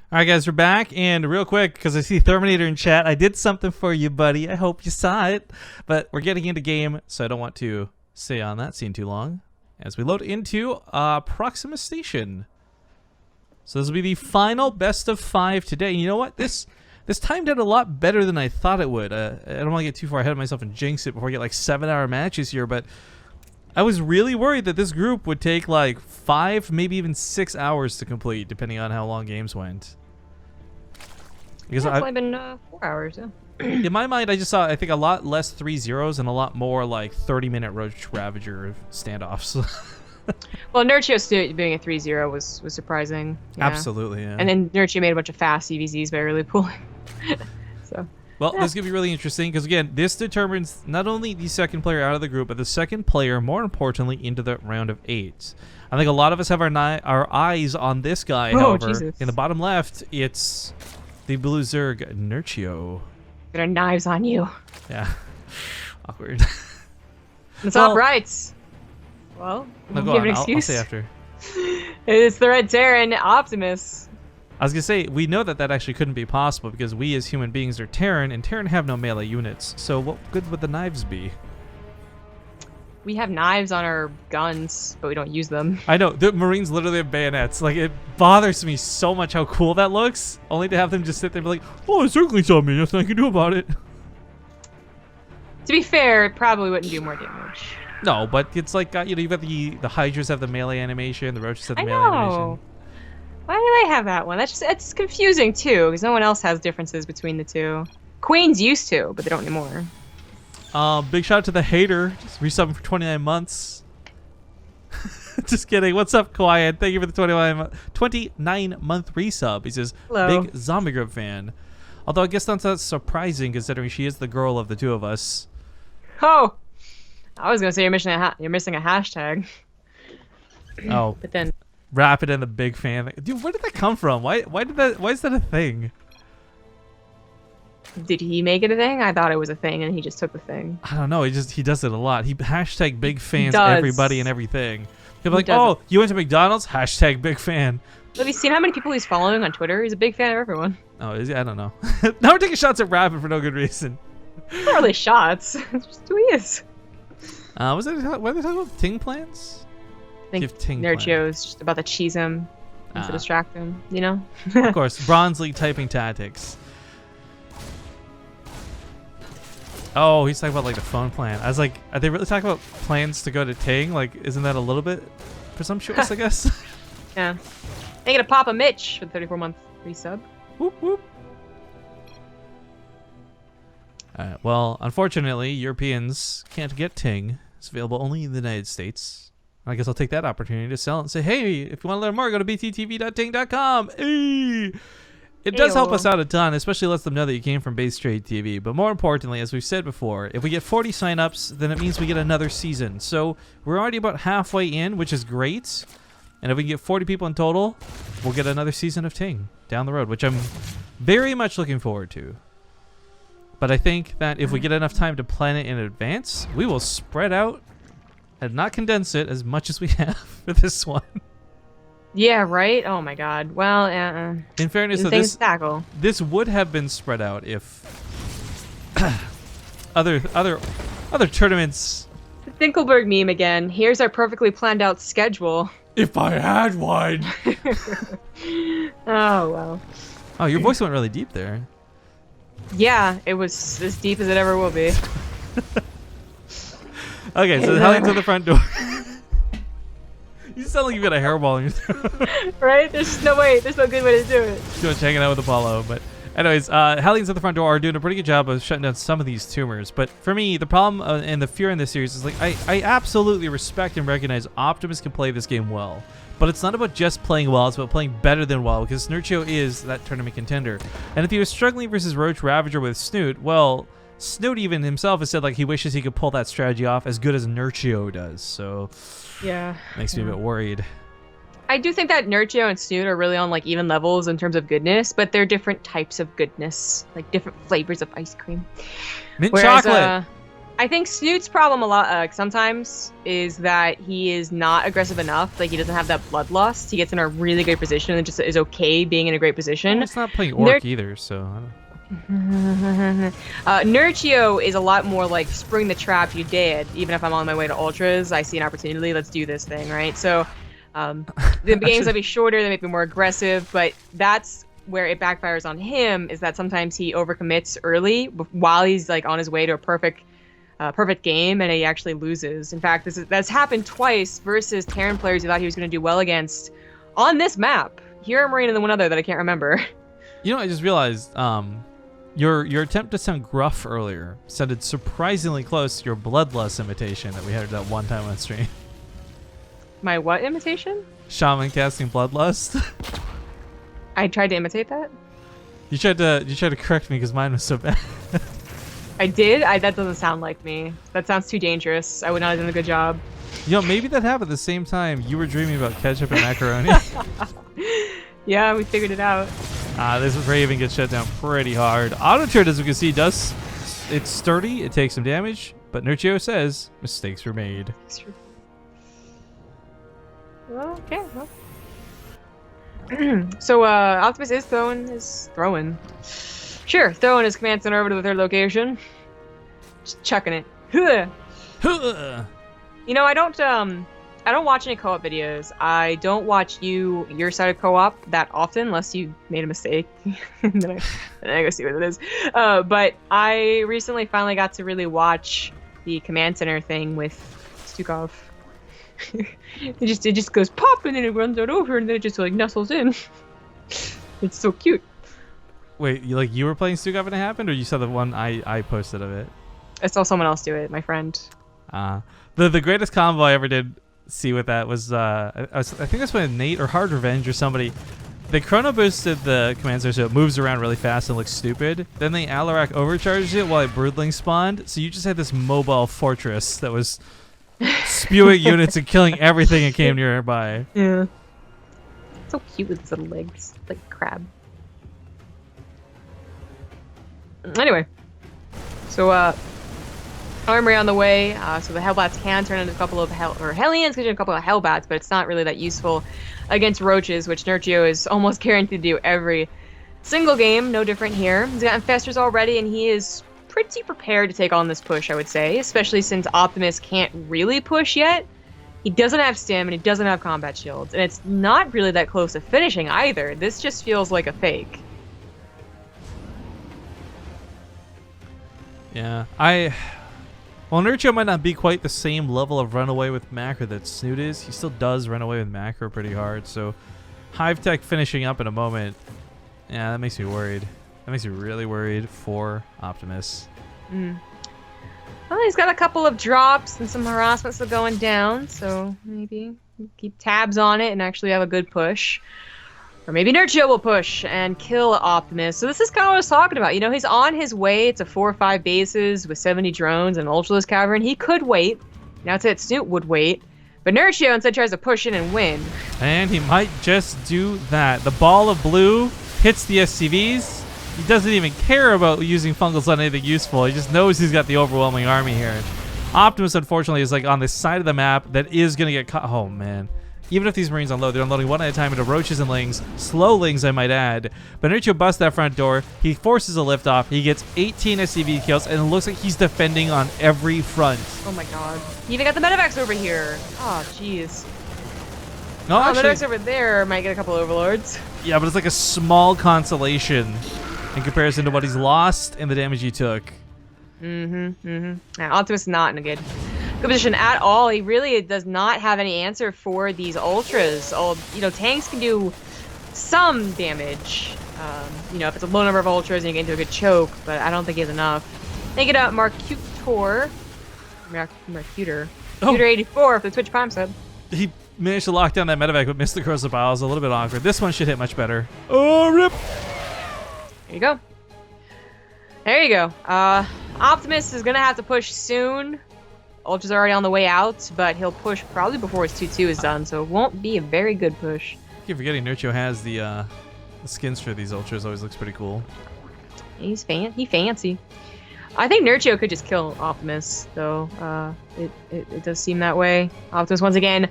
All right, guys, we're back, and real quick, because I see Terminator in chat, I did something for you, buddy. I hope you saw it, but we're getting into game, so I don't want to stay on that scene too long as we load into Proxima Station. So this will be the final best of 5 today. And you know what? This timed out a lot better than I thought it would. I don't want to get too far ahead of myself and jinx it before I get like 7-hour matches here, but I was really worried that this group would take like 5, maybe even 6 hours to complete, depending on how long games went. Because it's only been 4 hours, yeah. In my mind, I just saw, I think, a lot less 3-0s and a lot more like 30-minute Roach Ravager standoffs. Well, Nerchio doing a 3-0 was surprising. Yeah. Absolutely, yeah. And then Nerchio made a bunch of fast CVZs by really pulling. So. Well, this is going to be really interesting because, again, this determines not only the second player out of the group, but the second player, more importantly, into the round of 8. I think a lot of us have our eyes on this guy, however. Jesus. In the bottom left, it's the Blue Zerg Nerchio. Got our knives on you. Yeah. Awkward. It's all right. Well, no, go give on. an excuse. I'll say after. It's the Red Terran Optimus. I was going to say, we know that actually couldn't be possible because we as human beings are Terran, and Terran have no melee units. So what good would the knives be? We have knives on our guns, but we don't use them. I know. The Marines literally have bayonets. Like, it bothers me so much how cool that looks, only to have them just sit there and be like, oh, it certainly saw me. Nothing I can do about it. To be fair, it probably wouldn't do more damage. No, but it's like, you know, you've got the Hydras have the melee animation, the Roaches have the I melee know. animation. Why do they have that one? It's confusing too, because no one else has differences between the two. Queens used to, but they don't anymore. Big shout out to the hater, just resubbing for 29 months. Just kidding. What's up, Quiet? Thank you for the 29-month resub. He says, hello. Big Zombie Group fan. Although I guess that's not surprising considering she is the girl of the two of us. Oh, I was gonna say you're missing a hashtag. Oh, but then Rapid and the big fan. Dude, where did that come from? Why is that a thing? Did he make it a thing? I thought it was a thing, and he just took the thing. I don't know. He does it a lot. He hashtag big fans does. everybody and everything. He'll be like, does oh, it. you went to McDonald's? Hashtag big fan. Have you seen how many people he's following on Twitter? He's a big fan of everyone. Oh, is he? I don't know. Now we're taking shots at Rapid for no good reason. Not really shots. It's just who he is. What are they talking about? Ting plans? I think Give Ting Nerchio's just about to cheese him to distract him, you know? Of course, Bronze League typing tactics. Oh, he's talking about like the phone plan. I was like, are they really talking about plans to go to Ting? Like, isn't that a little bit presumptuous, I guess? Yeah. They get a Papa Mitch for the 34-month resub. Whoop, whoop. Alright, well, unfortunately, Europeans can't get Ting. It's available only in the United States. I guess I'll take that opportunity to sell it and say, hey, if you want to learn more, go to bttv.ting.com. Hey! It does help us out a ton, especially lets them know that you came from BaseTradeTV. But more importantly, as we've said before, if we get 40 signups, then it means we get another season. So we're already about halfway in, which is great. And if we can get 40 people in total, we'll get another season of Ting down the road, which I'm very much looking forward to. But I think that if we get enough time to plan it in advance, we will spread out and not condense it as much as we have for this one. Yeah, right? Oh my god. Well, in fairness, so this would have been spread out if other tournaments. The Dinkelberg meme again. Here's our perfectly planned out schedule. If I had one. Oh, well. Oh, your voice went really deep there. Yeah, it was as deep as it ever will be. Okay, so Hellions to the front door. You sound like you've got a hairball in your throat. Right? There's no way. There's no good way to do it. Just hanging out with Apollo. But anyways, Hellions at the front door are doing a pretty good job of shutting down some of these tumors. But for me, the problem and the fear in this series is like I absolutely respect and recognize Optimus can play this game well. But it's not about just playing well, it's about playing better than well, because Nerchio is that tournament contender. And if he was struggling versus Roach Ravager with Snoot, well, Snoot even himself has said like he wishes he could pull that strategy off as good as Nerchio does. So yeah, makes me a bit worried. I do think that Nerchio and Snoot are really on like even levels in terms of goodness, but they're different types of goodness, like different flavors of ice cream. Mint chocolate. I think Snoot's problem a lot sometimes is that he is not aggressive enough. Like, he doesn't have that bloodlust. He gets in a really good position and just is okay being in a great position. Well, it's not playing Orc either, so... I don't... Nerchio is a lot more like, spring the trap, you dead. Even if I'm on my way to Ultras, I see an opportunity, let's do this thing, right? So, the games might be shorter, they might be more aggressive, but that's where it backfires on him, is that sometimes he overcommits early while he's like on his way to a perfect game, and he actually loses. In fact, that's happened twice versus Terran players who thought he was going to do well against on this map. Hero Marine and then one other that I can't remember. You know, I just realized your attempt to sound gruff earlier sounded surprisingly close to your Bloodlust imitation that we had that one time on stream. My what imitation? Shaman casting Bloodlust. I tried to imitate that. You tried to correct me because mine was so bad. I did? That doesn't sound like me. That sounds too dangerous. I would not have done a good job. You know, maybe that happened at the same time you were dreaming about ketchup and macaroni. Yeah, we figured it out. This Raven gets shut down pretty hard. Auto turret, as we can see, it's sturdy. It takes some damage, but Nerchio says mistakes were made. Well, okay, well. So, Optimus is throwing. Sure, throwing his command center over to the third location. Just chucking it. You know, I don't watch any co-op videos. I don't watch your side of co-op that often, unless you made a mistake. then I go see what it is. But I recently finally got to really watch the command center thing with Stukov. it just goes pop, and then it runs out over, and then it just like nestles in. It's so cute. Wait, you were playing Stukov and it happened, or you saw the one I posted of it? I saw someone else do it, my friend. The greatest combo I ever did see with that was I think that's when Nate or Hard Revenge or somebody, they chrono boosted the command center so it moves around really fast and looks stupid. Then they Alarak overcharged it while it broodling spawned, so you just had this mobile fortress that was spewing units and killing everything that came nearby. Yeah. So cute with his little legs, like a crab. Anyway, so armory on the way. So the Hellbats can turn into a couple of Hellions can turn into a couple of Hellbats, but it's not really that useful against Roaches, which Nerchio is almost guaranteed to do every single game. No different here. He's got Infestors already, and he is pretty prepared to take on this push, I would say, especially since Optimus can't really push yet. He doesn't have stim, and he doesn't have combat shields, and it's not really that close to finishing either. This just feels like a fake. Yeah, while Nerchio might not be quite the same level of runaway with macro that Snoot is, he still does run away with macro pretty hard, so Hive Tech finishing up in a moment, yeah, that makes me worried. That makes me really worried for Optimus. Well, he's got a couple of drops and some harassments still going down, so maybe keep tabs on it and actually have a good push. Or maybe Nerchio will push and kill Optimus. So this is kind of what I was talking about. You know, he's on his way to 4 or 5 bases with 70 drones and Ultraless Cavern. He could wait. Now it's that Snoot would wait. But Nerchio instead tries to push in and win. And he might just do that. The ball of blue hits the SCVs. He doesn't even care about using fungals on anything useful. He just knows he's got the overwhelming army here. Optimus, unfortunately, is like on the side of the map that is going to get caught. Oh, man. Even if these Marines unload, they're unloading one at a time into Roaches and Lings. Slow Lings, I might add. But Nerchio busts that front door. He forces a liftoff. He gets 18 SCV kills, and it looks like he's defending on every front. Oh my god. He even got the Medivacs over here. Oh, jeez. No, actually, Medivacs over there might get a couple Overlords. Yeah, but it's like a small consolation in comparison to what he's lost and the damage he took. Yeah, Optimus is not in a good position at all. He really does not have any answer for these Ultras. You know, tanks can do some damage. You know, if it's a low number of Ultras and you get into a good choke, but I don't think he has enough. Thank you to Mercutor. Mercutor 84 for the Twitch Prime sub. He managed to lock down that medevac, but missed the Corsair Biles. A little bit awkward. This one should hit much better. Oh, rip! There you go. There you go. Optimus is gonna have to push soon. Ultra's already on the way out, but he'll push probably before his 2-2 is done, so it won't be a very good push. I keep forgetting Nerchio has the skins for these Ultras. Always looks pretty cool. He fancy. I think Nerchio could just kill Optimus, though. It does seem that way. Optimus, once again,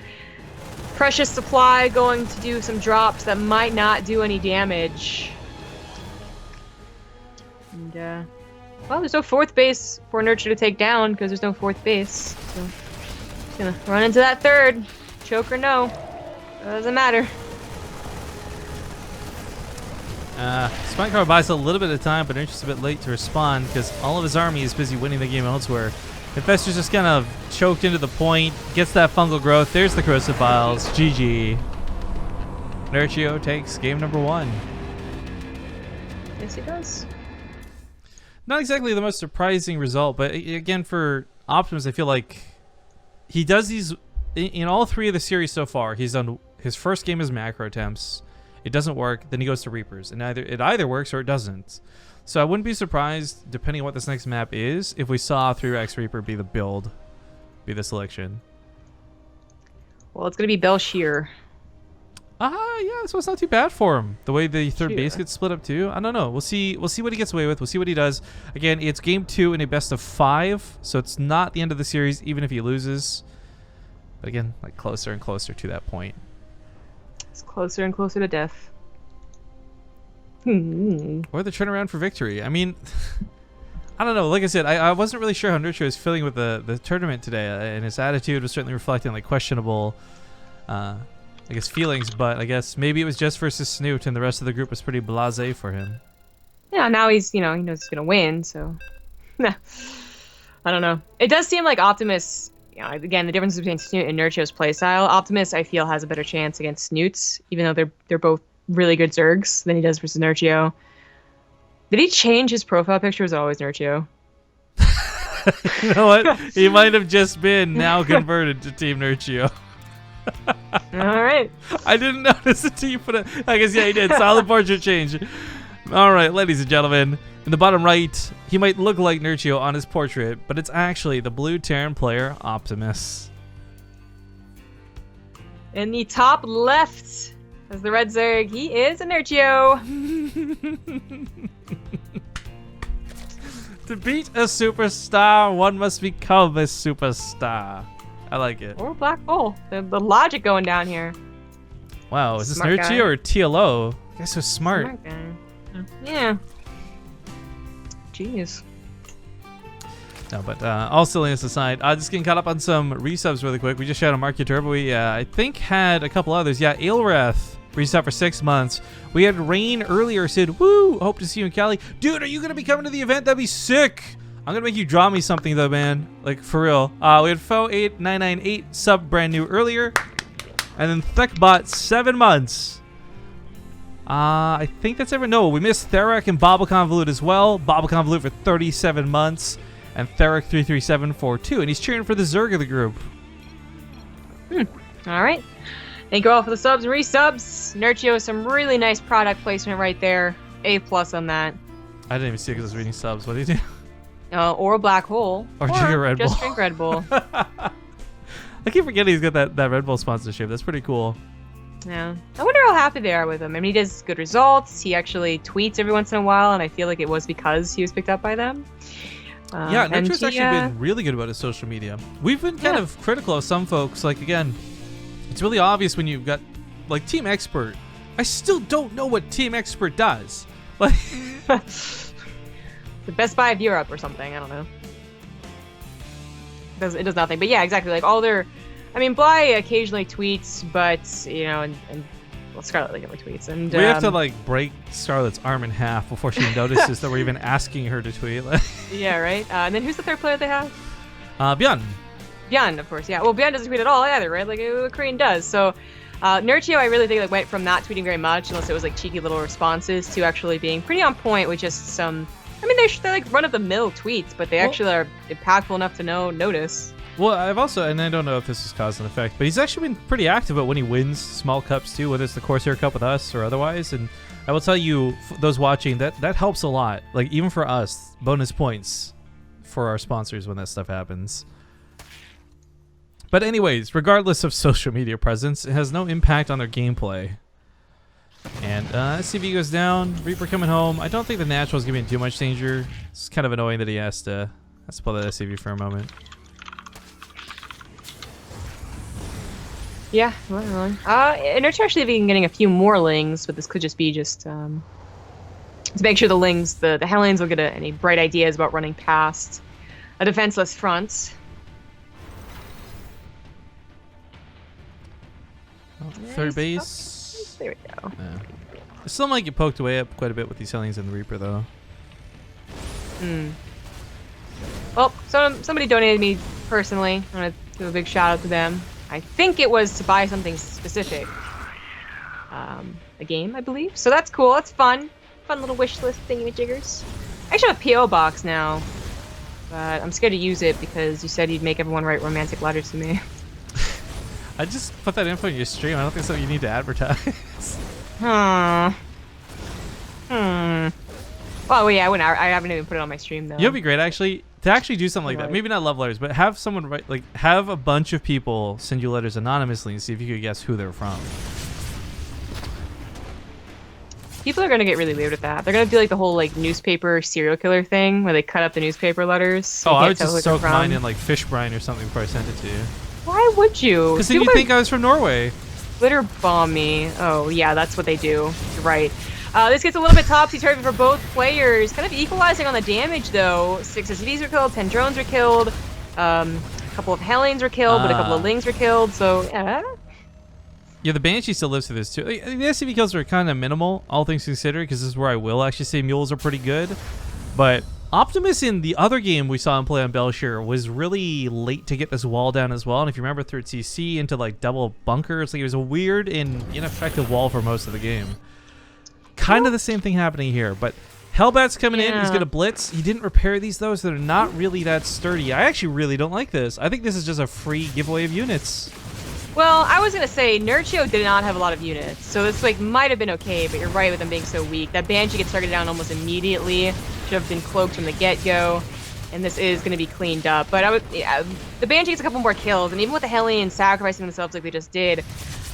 precious supply going to do some drops that might not do any damage. And, well, there's no fourth base for Nerchio to take down because there's no fourth base. So, just gonna run into that third. Choke or no. Doesn't matter. Spine Car buys a little bit of time, but Nerchio's a bit late to respond because all of his army is busy winning the game elsewhere. Infestor's just kind of choked into the point, gets that fungal growth. There's the corrosive vials. GG. Nerchio takes game number 1. Yes, he does. Not exactly the most surprising result, but again, for Optimus, I feel like he does these in all 3 of the series so far. He's done his first game as macro attempts. It doesn't work. Then he goes to Reapers, and it either works or it doesn't. So I wouldn't be surprised, depending on what this next map is, if we saw 3x Reaper be the build, be the selection. Well, it's gonna be Belshear. Yeah, so it's not too bad for him. The way the third base gets split up too. I don't know. We'll see what he gets away with. We'll see what he does. Again, it's game 2 in a best of 5, so it's not the end of the series, even if he loses. But again, like closer and closer to that point. It's closer and closer to death. Or the turnaround for victory. I mean, I don't know. Like I said, I wasn't really sure how Nerchio was feeling with the tournament today, and his attitude was certainly reflecting like questionable, I guess, feelings. But I guess maybe it was just versus Snoot, and the rest of the group was pretty blasé for him. Yeah, now he's, he knows he's gonna win, so I don't know. It does seem like Optimus, again, the difference between Snoot and Nerchio's playstyle. Optimus, I feel, has a better chance against Snoots, even though they're both really good Zergs than he does versus Nerchio. Did he change his profile picture? Or was it always Nerchio? You know what? He might have just been now converted to Team Nerchio. All right. I didn't notice until you put it. I guess, yeah, he did. Solid portrait change. All right, ladies and gentlemen. In the bottom right, he might look like Nerchio on his portrait, but it's actually the blue Terran player, Optimus. In the top left, as the red Zerg, he is a Nerchio. To beat a superstar, one must become a superstar. I like it. Or a black hole. The logic going down here. Wow, is this Smart Nerchio guy. or TLO? You guys so smart. Smart guy. Yeah. Jeez. No, but all silliness aside, just getting caught up on some resubs really quick. We just shouted out Marky Turbo. We, I think, had a couple others. Yeah, Ailreth resub for 6 months. We had Rain earlier said, woo, hope to see you in Cali. Dude, are you going to be coming to the event? That'd be sick. I'm going to make you draw me something, though, man. Like, for real. We had Fo8998 sub brand new earlier. And then Thekbot, 7 months. I think that's everyone. No, we missed Theric and Bobble Convolute as well. Bobble Convolute for 37 months. And Theric337 for 2. And he's cheering for the Zerg of the group. All right. Thank you all for the subs and resubs. Nerchio, some really nice product placement right there. A+ on that. I didn't even see it because I was reading subs. What do you do? Or a black hole. Or drink a Red Bull. Just drink Red Bull. I keep forgetting he's got that Red Bull sponsorship. That's pretty cool. Yeah. I wonder how happy they are with him. I mean, he does good results. He actually tweets every once in a while, and I feel like it was because he was picked up by them. Yeah, Nerchio's actually been really good about his social media. We've been kind of critical of some folks. Like, again, it's really obvious when you've got, like, Team Expert. I still don't know what Team Expert does. Like, the Best Buy of Europe or something. I don't know. It does nothing. But yeah, exactly. Like, all their... I mean, Bly occasionally tweets, but, and well, Scarlet like never tweets. And we have to, like, break Scarlet's arm in half before she notices that we're even asking her to tweet. Yeah, right? And then who's the third player they have? Bjorn. Bjorn, of course, yeah. Well, Bjorn doesn't tweet at all either, right? Like, Korean does. So, Nerchio, I really think, like, went from not tweeting very much, unless it was, like, cheeky little responses, to actually being pretty on point with just some... I mean, they're like, run-of-the-mill tweets, but they actually are impactful enough to notice. Well, I've also, and I don't know if this is cause and effect, but he's actually been pretty active about when he wins small cups too, whether it's the Corsair Cup with us or otherwise. And I will tell you, those watching, that helps a lot. Like, even for us, bonus points for our sponsors when that stuff happens. But anyways, regardless of social media presence, it has no impact on their gameplay. And SCV goes down. Reaper coming home. I don't think the natural is giving him too much danger. It's kind of annoying that he has to pull that SCV for a moment. Yeah, well, Nerchio actually been getting a few more lings, but this could just be to make sure the lings, the Hellions will get any bright ideas about running past a defenseless front. Third base. There we go. Yeah. I still might get poked away up quite a bit with these Hellions and the Reaper, though. Well, somebody donated me personally. I want to do a big shout out to them. I think it was to buy something specific. A game, I believe. So that's cool. That's fun. Fun little wish list thingy-majiggers. I actually have a P.O. box now. But I'm scared to use it because you said you'd make everyone write romantic letters to me. I just put that info in your stream. I don't think so. You need to advertise. Well, yeah, I haven't even put it on my stream though. You'll be great, actually, to actually do something like that. Maybe not love letters, but have someone write, like, have a bunch of people send you letters anonymously and see if you could guess who they're from. People are gonna get really weird with that. They're gonna do like the whole like newspaper serial killer thing where they cut up the newspaper letters. So I would just soak mine in like fish brine or something before I sent it to you. Why would you? Because then you think I was from Norway. Glitter bomb me. Oh yeah, that's what they do. You're right. This gets a little bit topsy-turvy for both players. Kind of equalizing on the damage though. 6 SCVs were killed, 10 drones were killed, a couple of Hellions were killed, but a couple of Lings were killed. So yeah. Yeah, the Banshee still lives through this too. Like, the SCV kills are kind of minimal, all things considered, because this is where I will actually say mules are pretty good. But Optimus in the other game we saw him play on Belshire was really late to get this wall down as well. And if you remember, through CC into like double bunkers, like it was a weird and ineffective wall for most of the game. Kind of the same thing happening here, but Hellbat's coming in. He's gonna blitz. He didn't repair these though, so they're not really that sturdy. I actually really don't like this. I think this is just a free giveaway of units. Well, I was gonna say Nerchio did not have a lot of units, so this like might have been okay. But you're right with them being so weak. That Banshee gets targeted down almost immediately. Should have been cloaked from the get-go, and this is gonna be cleaned up. But the Banshee gets a couple more kills, and even with the Hellions sacrificing themselves like they just did,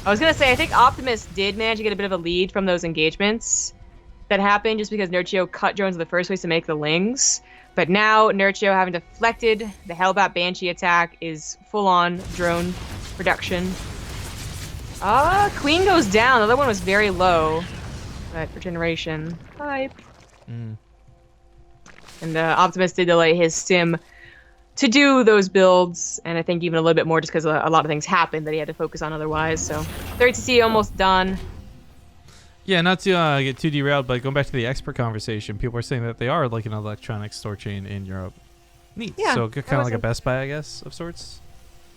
I was gonna say I think Optimus did manage to get a bit of a lead from those engagements that happened just because Nerchio cut drones in the first place to make the Lings. But now Nerchio, having deflected the Hellbat Banshee attack, is full-on drone production. Queen goes down. The other one was very low. But regeneration. Hype. And Optimus did delay his sim to do those builds, and I think even a little bit more just because a lot of things happened that he had to focus on otherwise. So 30C almost done. Yeah, not to get too derailed, but going back to the expert conversation, people are saying that they are like an electronic store chain in Europe. Neat. Yeah, so kind of like a Best Buy, I guess, of sorts.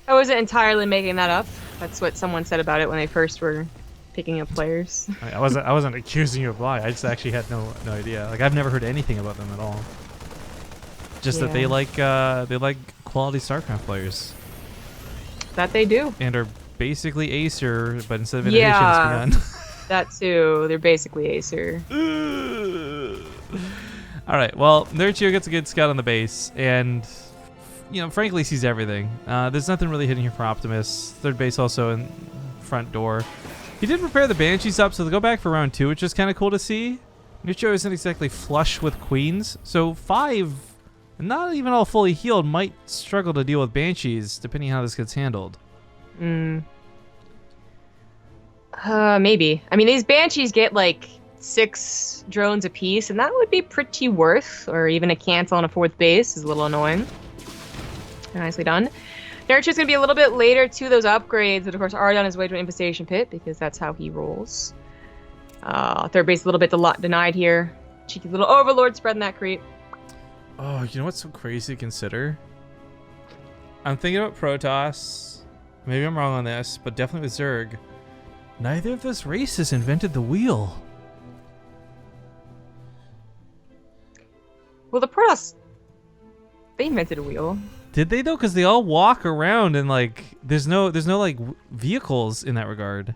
I wasn't entirely making that up. That's what someone said about it when they first were picking up players. I wasn't accusing you of lying. I just actually had no idea. Like, I've never heard anything about them at all. Just that they like quality StarCraft players. That they do. And are basically Acer, but instead of innovation, it's begun. That too. They're basically Acer. All right. Well, Nerchio gets a good scout on the base, and frankly, sees everything. There's nothing really hidden here for Optimus. Third base also in front door. He did repair the Banshees up, so they'll go back for round 2, which is kind of cool to see. Nerchio isn't exactly flush with queens, so 5, not even all fully healed, might struggle to deal with Banshees, depending on how this gets handled. Maybe. I mean, these Banshees get like 6 drones apiece, and that would be pretty worth, or even a cancel on a 4th base is a little annoying. Nicely done. Nerchio's going to be a little bit later to those upgrades, but of course already on his way to an infestation pit, because that's how he rolls. Third base a little bit denied here. Cheeky little overlord spreading that creep. Oh, you know what's so crazy to consider? I'm thinking about Protoss. Maybe I'm wrong on this, but definitely with Zerg. Neither of those races invented the wheel. Well, the Protoss, they invented a wheel. Did they though? Because they all walk around and like there's no like vehicles in that regard.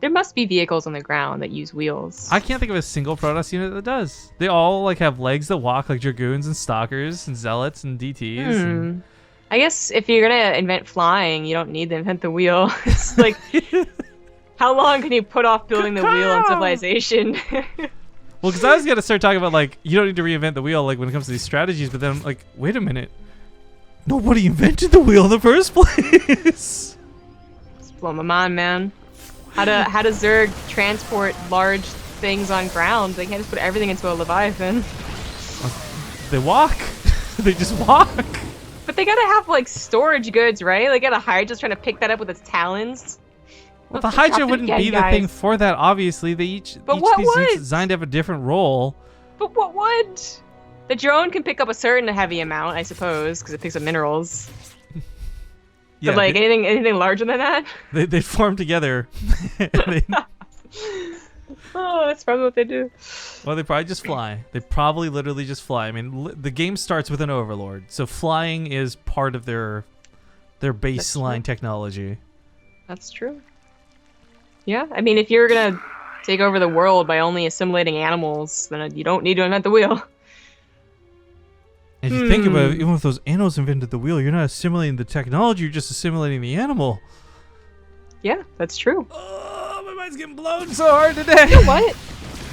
There must be vehicles on the ground that use wheels. I can't think of a single Protoss unit that does. They all like have legs that walk, like Dragoons and Stalkers and Zealots and DTs. And... I guess if you're gonna invent flying, you don't need to invent the wheel. It's like, How long can you put off building the wheel in civilization? Well, because I was gonna start talking about like you don't need to reinvent the wheel like when it comes to these strategies, but then I'm like, wait a minute, nobody invented the wheel in the first place. It's blowing my mind, man. How does Zerg transport large things on ground? They can't just put everything into a Leviathan. They walk. They just walk. But they gotta have like storage goods, right? They got a Hydra trying to pick that up with its talons. Well, the Hydra wouldn't be the thing for that, obviously. They each these units designed to have a different role. But what would? The drone can pick up a certain heavy amount, I suppose, because it picks up minerals. Yeah, but like anything larger than that? They form together. Oh, that's probably what they do. Well, they probably just fly. They probably literally just fly. I mean, the game starts with an overlord, so flying is part of their baseline technology. That's true. Yeah, I mean, if you're gonna take over the world by only assimilating animals, then you don't need to invent the wheel. And if you think about it, even if those animals invented the wheel, you're not assimilating the technology, you're just assimilating the animal. Yeah, that's true. Oh, my mind's getting blown so hard today. You know what?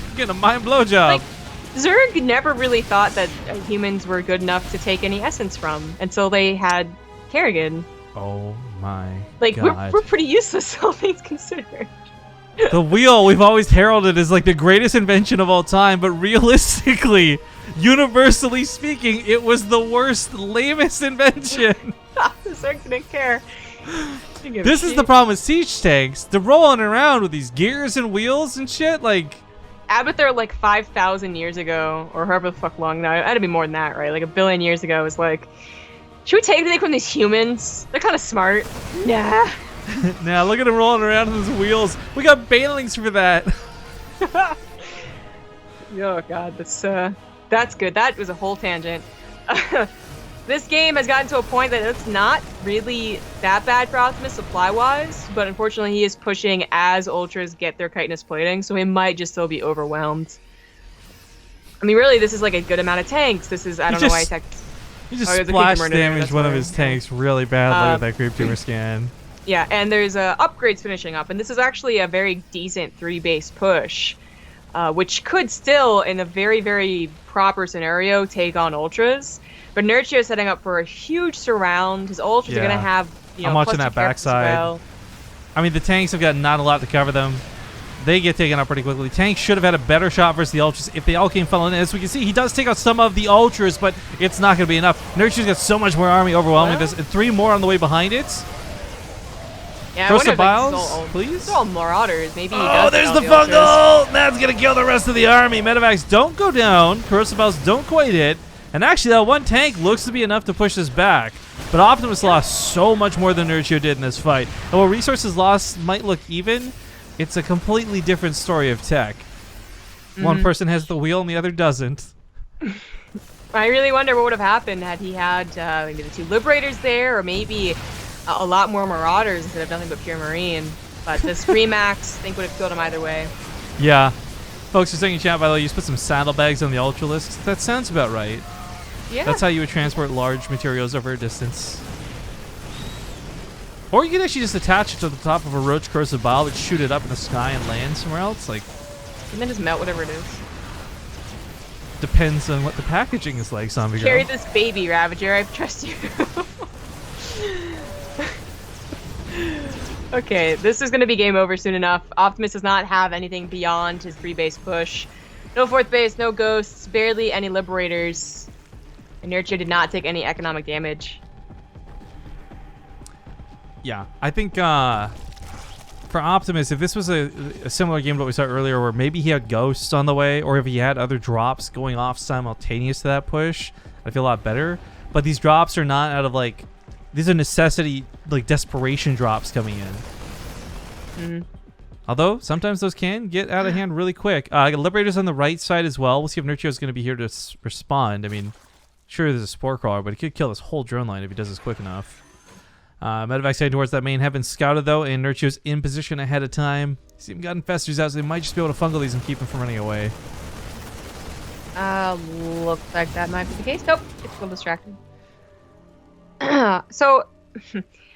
I'm getting a mind blow job. Like, Zerg never really thought that humans were good enough to take any essence from until they had Kerrigan. Oh my God. God. We're pretty useless, all things considered. The wheel we've always heralded as like the greatest invention of all time, but realistically, universally speaking, it was the worst, lamest invention. The Zerg didn't care. This is the problem with siege tanks. They're rolling around with these gears and wheels and shit. Like, Abathur, like 5,000 years ago, or however the fuck long now, it had to be more than that, right? Like 1 billion years ago, was like, should we take anything from these humans? They're kind of smart. Nah. Now look at them rolling around on those wheels. We got banelings for that. Oh god, that's good. That was a whole tangent. This game has gotten to a point that it's not really that bad for Optimus supply-wise, but unfortunately he is pushing as Ultras get their chitinous plating, so he might just still be overwhelmed. I mean, really, this is like a good amount of tanks. This is, I don't know why he just splash damaged one of his tanks really badly with that creep tumor scan. Yeah, and there's upgrades finishing up, and this is actually a very decent 3-base push, which could still, in a very, very proper scenario, take on Ultras. But Nerchio is setting up for a huge surround. His Ultras are going to have, I'm watching that backside. Well. I mean, the tanks have got not a lot to cover them. They get taken out pretty quickly. Tanks should have had a better shot versus the Ultras if they all came funneling in. As we can see, he does take out some of the Ultras, but it's not going to be enough. Nerchio's got so much more army overwhelming this, and 3 more on the way behind it. Yeah, throw some biles, please. They're all Marauders. Maybe he does. Oh, there's the fungal! That's going to kill the rest of the army. Medevacs don't go down. Corrosive biles don't quite hit. And actually, that one tank looks to be enough to push this back. But Optimus lost so much more than Nerchio did in this fight. And while resources lost might look even, it's a completely different story of tech. One person has the wheel and the other doesn't. I really wonder what would have happened had he had maybe the 2 Liberators there, or maybe a lot more Marauders instead of nothing but pure Marine. But the Screamax, I think, would have killed him either way. Yeah. Folks, just saying in chat, by the way, you just put some saddlebags on the Ultralisk. That sounds about right. Yeah. That's how you would transport large materials over a distance. Or you could actually just attach it to the top of a Roach Corsair Bile, but shoot it up in the sky and land somewhere else. Like, and then just melt whatever it is. Depends on what the packaging is like, Zombie Girl. Carry this baby, Ravager. I trust you. Okay, this is going to be game over soon enough. Optimus does not have anything beyond his 3-base push. No 4th base, no ghosts, barely any Liberators. And Nerchio did not take any economic damage. Yeah, I think for Optimus, if this was a similar game to what we saw earlier, where maybe he had ghosts on the way, or if he had other drops going off simultaneous to that push, I'd feel a lot better. But these drops are not out of like, these are necessity, like desperation drops coming in. Although sometimes those can get out of hand really quick. Liberators on the right side as well. We'll see if Nerchio is going to be here to respond. I mean, sure, there's a Spore Crawler, but he could kill this whole drone line if he does this quick enough. Medevac's heading towards that main heaven scouted, though, and Nerchio's in position ahead of time. He's even got infestors out, so they might just be able to fungal these and keep him from running away. Looks like that might be the case. Nope, it's still distracted. So,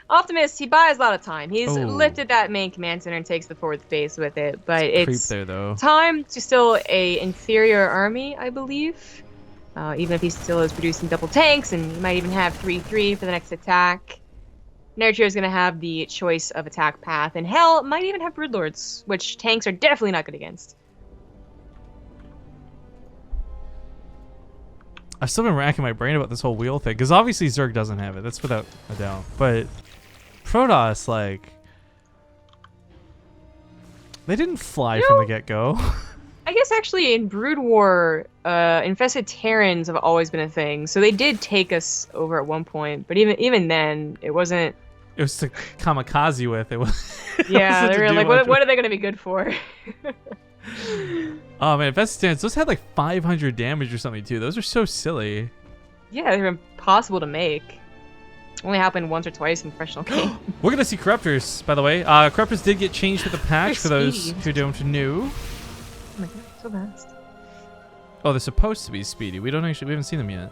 Optimus, he buys a lot of time. He's Oh. lifted that main command center and takes the fourth base with it, but Creep it's there, though. time to still a inferior army, I believe. Even if he still is producing double tanks, and he might even have 3-3 for the next attack. Nerchio is going to have the choice of attack path, and hell, might even have Broodlords, which tanks are definitely not good against. I've still been racking my brain about this whole wheel thing, because obviously Zerg doesn't have it. That's without a doubt. But Protoss, like, they didn't fly from the get-go. I guess actually in Brood War, infested Terrans have always been a thing. So they did take us over at one point, but even then, it wasn't. It was to kamikaze with. It was. Yeah, they were like, what are they going to be good for? Oh man, infested Terrans, those had like 500 damage or something too. Those are so silly. Yeah, they're impossible to make. Only happened once or twice in professional game. We're gonna see Corruptors, by the way. Corruptors did get changed with the patch for They're those speedy. who don't know. Oh my god, so fast. Oh, they're supposed to be speedy. We haven't seen them yet.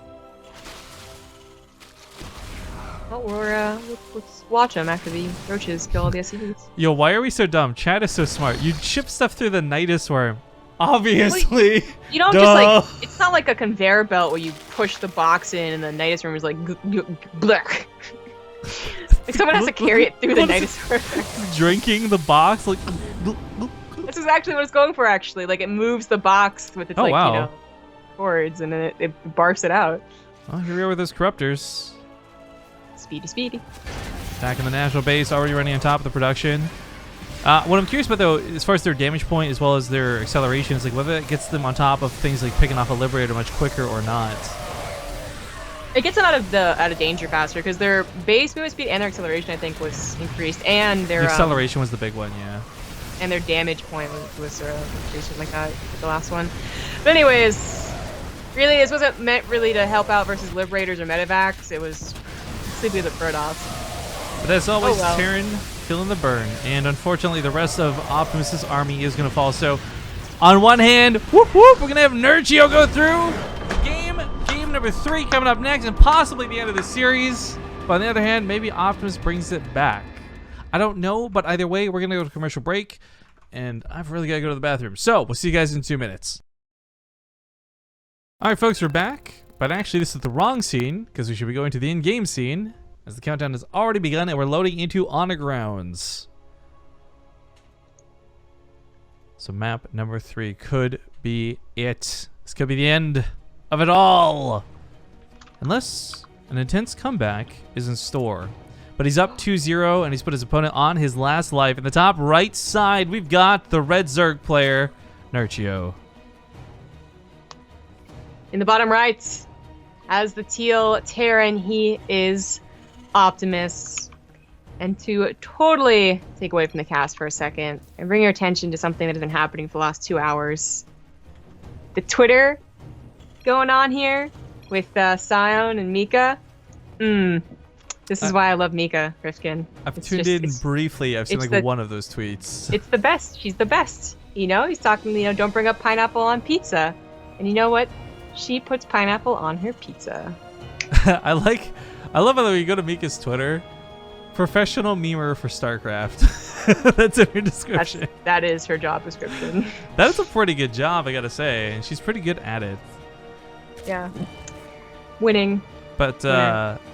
Well, let's watch them after the roaches kill all the SCVs. Yo, why are we so dumb? Chad is so smart. You ship stuff through the Nidus worm. Obviously. You don't Duh. just like, it's not like a conveyor belt where you push the box in and the Nidus worm is like, blech. Like someone has to carry it through the Nidus worm. Drinking the box, like. This is actually what it's going for, actually. Like, it moves the box with its, Oh, like, wow. you know, cords, and then it barfs it out. Oh, here we are with those Corruptors. Speedy, speedy. Back in the national base, already running on top of the production. What I'm curious about, though, as far as their damage point as well as their acceleration, is like whether it gets them on top of things like picking off a Liberator much quicker or not. It gets them out of danger faster, because their base movement speed and their acceleration, I think, was increased, and their The acceleration was the big one, yeah. and their damage point was increased, something like that, the last one. But anyways, really, this wasn't meant really to help out versus Liberators or Medivacs. It was simply the Protoss. But as always, Oh, well. Terran feeling the burn. And unfortunately, the rest of Optimus's army is going to fall. So, on one hand, whoop whoop, we're going to have Nerchio go through. Game number 3 coming up next, and possibly the end of the series. But on the other hand, maybe Optimus brings it back. I don't know, but either way, we're going to go to commercial break. And I've really got to go to the bathroom. So, we'll see you guys in 2 minutes. Alright, folks, we're back. But actually, this is the wrong scene, because we should be going to the in-game scene, as the countdown has already begun, and we're loading into Honor Grounds. So map number 3 could be it. This could be the end of it all. Unless an intense comeback is in store. But he's up 2-0, and he's put his opponent on his last life. In the top right side, we've got the Red Zerg player, Nerchio. In the bottom right, as the teal Terran, he is Optimus. And to totally take away from the cast for a second and bring your attention to something that has been happening for the last 2 hours. The Twitter going on here with Sion and Mika. This is why I love Mika, Rifkin. I've tuned in briefly. I've seen like one of those tweets. It's the best. She's the best. You know, he's talking, you know, don't bring up pineapple on pizza. And you know what? She puts pineapple on her pizza. I love how you go to Mika's Twitter. Professional memer for StarCraft. That's in her description. That is her job description. That's a pretty good job, I gotta say. And she's pretty good at it. Yeah. Winning. But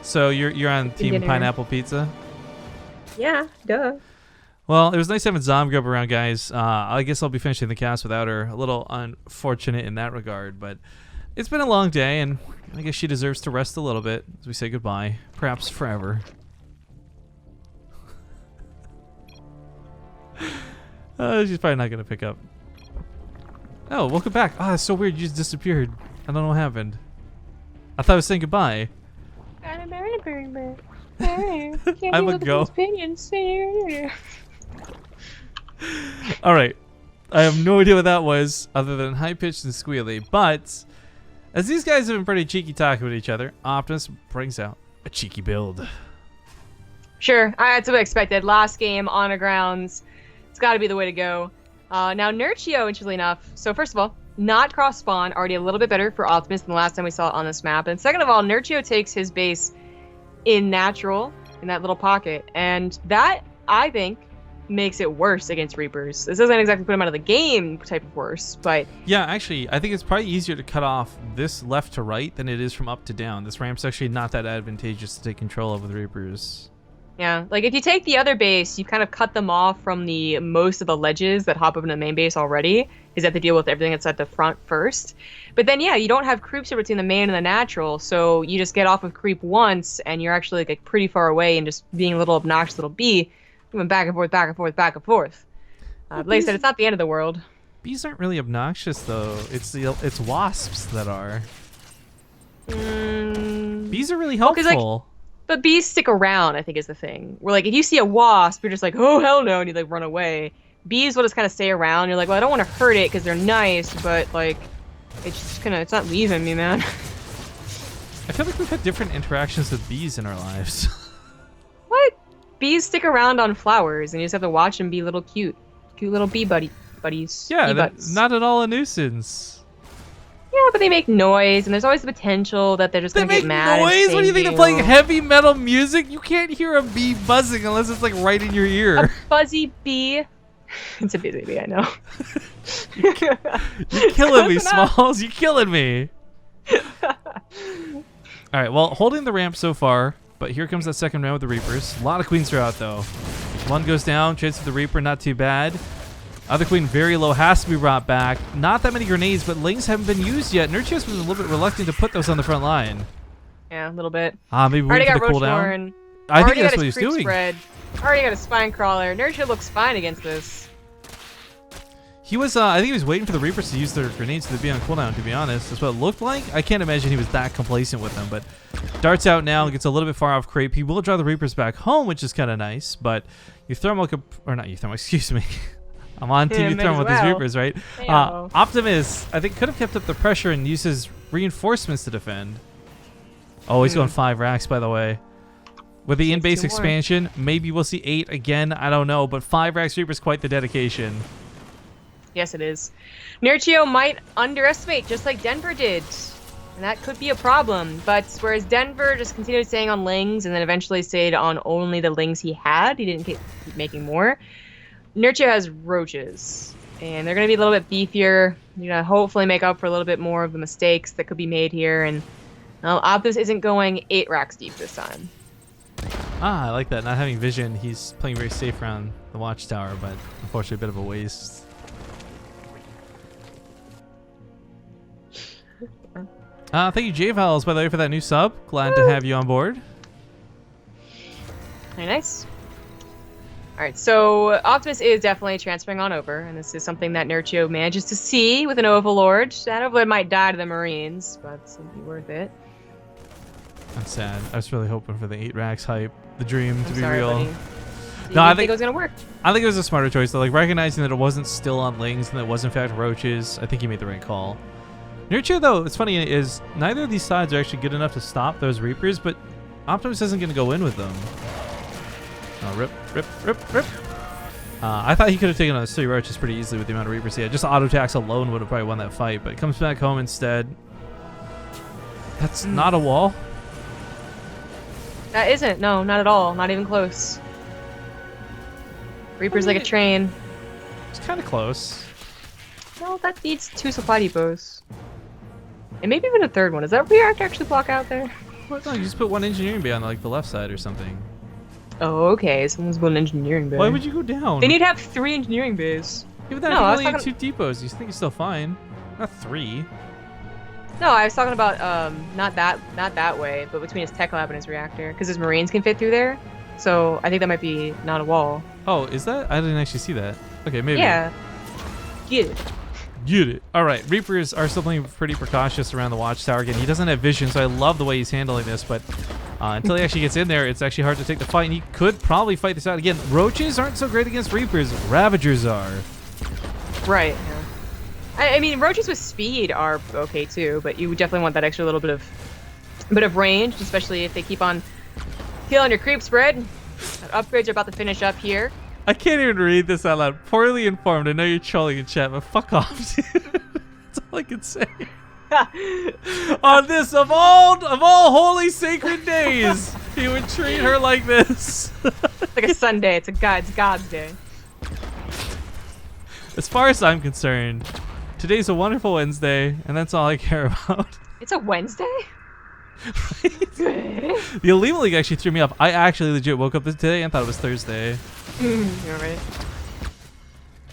so you're on Team Dinner. Pineapple Pizza? Yeah, duh. Well, it was nice having Zomgrub around, guys. I guess I'll be finishing the cast without her. A little unfortunate in that regard, but it's been a long day, and I guess she deserves to rest a little bit as we say goodbye, perhaps forever. She's probably not gonna pick up. Oh, welcome back. Ah, it's so weird. You just disappeared. I don't know what happened. I thought I was saying goodbye. I'm a go. All right. I have no idea what that was, other than high pitched and squealy. But as these guys have been pretty cheeky talking with each other, Optimus brings out a cheeky build. Sure, that's what I expected. Last game, Honor Grounds. It's got to be the way to go. Now, Nerchio, interestingly enough, so first of all, not cross-spawn, already a little bit better for Optimus than the last time we saw it on this map. And second of all, Nerchio takes his base in natural, in that little pocket, and that, I think, makes it worse against Reapers. This doesn't exactly put them out of the game type of worse, but... Yeah, actually, I think it's probably easier to cut off this left to right than it is from up to down. This ramp's actually not that advantageous to take control of with Reapers. Yeah, like if you take the other base, you kind of cut them off from the most of the ledges that hop up into the main base already, because you have to deal with everything that's at the front first. But then, yeah, you don't have creeps between the main and the natural, so you just get off of creep once, and you're actually like pretty far away and just being a little obnoxious little bee, going back and forth, back and forth, back and forth. Like I said, it's not the end of the world. Bees aren't really obnoxious, though. It's wasps that are. Bees are really helpful. But bees stick around, I think, is the thing. Where, like, if you see a wasp, you're just like, oh, hell no, and you, like, run away. Bees will just kind of stay around. You're like, well, I don't want to hurt it because they're nice, but, like, it's just kind of, it's not leaving me, man. I feel like we've had different interactions with bees in our lives. What? Bees stick around on flowers, and you just have to watch them be little cute little bee buddies. Yeah, not at all a nuisance. Yeah, but they make noise, and there's always the potential that they're just going to get mad. They make noise? What do you think? They're playing heavy metal music? You can't hear a bee buzzing unless it's, like, right in your ear. A fuzzy bee. It's a busy bee, I know. You're killing me, Smalls. You're killing me. All right, well, holding the ramp so far, but here comes that second round with the Reapers. A lot of queens are out, though. One goes down, chase with the Reaper, not too bad. Other queen very low, has to be brought back. Not that many grenades, but lings haven't been used yet. Nerchio's been a little bit reluctant to put those on the front line. Yeah, a little bit. Maybe wait for the cooldown. I think that's what he's doing. Already got a spine crawler. Nerchio looks fine against this. He was, I think he was waiting for the Reapers to use their grenades to be on cooldown, to be honest. That's what it looked like. I can't imagine he was that complacent with them, but darts out now, gets a little bit far off creep. He will draw the Reapers back home, which is kind of nice, but excuse me. I'm on Team Thermal with these Reapers, right? Optimus, I think, could have kept up the pressure and used his reinforcements to defend. Oh, he's going 5 racks, by the way. With the in-base expansion, maybe we'll see 8 again. I don't know, but 5 racks Reapers, quite the dedication. Yes, it is. Nerchio might underestimate, just like Denver did. And that could be a problem. But whereas Denver just continued staying on lings and then eventually stayed on only the lings he had, he didn't keep making more. Nerchio has roaches, and they're going to be a little bit beefier. You're going to hopefully make up for a little bit more of the mistakes that could be made here. And Optimus isn't going 8 racks deep this time. I like that. Not having vision, he's playing very safe around the watchtower, but unfortunately a bit of a waste. Thank you, J-Vowels, by the way, for that new sub. Glad to have you on board. Very nice. Alright, so Optimus is definitely transferring on over, and this is something that Nerchio manages to see with an Overlord. That Overlord might die to the Marines, but it's going to be worth it. I'm sad. I was really hoping for the 8 racks hype, the dream to be real. Buddy. No, I think it was going to work. I think it was a smarter choice, though. Like, recognizing that it wasn't still on lings and that it was, in fact, roaches, I think he made the right call. Nerchio, though, it's funny, is neither of these sides are actually good enough to stop those Reapers, but Optimus isn't going to go in with them. Oh, rip. I thought he could have taken on those 3 roaches pretty easily with the amount of Reapers he had. Just auto attacks alone would have probably won that fight, but it comes back home instead. That's not a wall. That isn't. No, not at all. Not even close. Reaper's like a train. It's kind of close. No, that needs 2 supply depots. And maybe even a 3rd one. Is that reactor actually block out there? Well, no, you just put 1 engineering bay on like the left side or something. Oh, okay. Someone's building an engineering bay. Why would you go down? They need to have 3 engineering bays. Even that, no, if you only have 2 depots, you think you're still fine. Not 3. No, I was talking about not that way, but between his tech lab and his reactor, because his Marines can fit through there. So I think that might be not a wall. Oh, is that? I didn't actually see that. Okay, maybe. Yeah. Get it. Get it. All right, Reapers are still playing pretty precautious around the watchtower. Again, he doesn't have vision, so I love the way he's handling this, but until he actually gets in there, it's actually hard to take the fight, and he could probably fight this out. Again, roaches aren't so great against Reapers. Ravagers are. Right. Yeah. I mean, roaches with speed are okay too, but you definitely want that extra little bit of range, especially if they keep on killing your creep spread. Upgrades are about to finish up here. I can't even read this out loud. Poorly informed. I know you're trolling in chat, but fuck off, dude. That's all I can say. On this of all holy sacred days, He would treat her like this. It's like a Sunday. It's God's day. As far as I'm concerned, today's a wonderful Wednesday, and that's all I care about. It's a Wednesday? The Elite League actually threw me off. I actually legit woke up today and thought it was Thursday.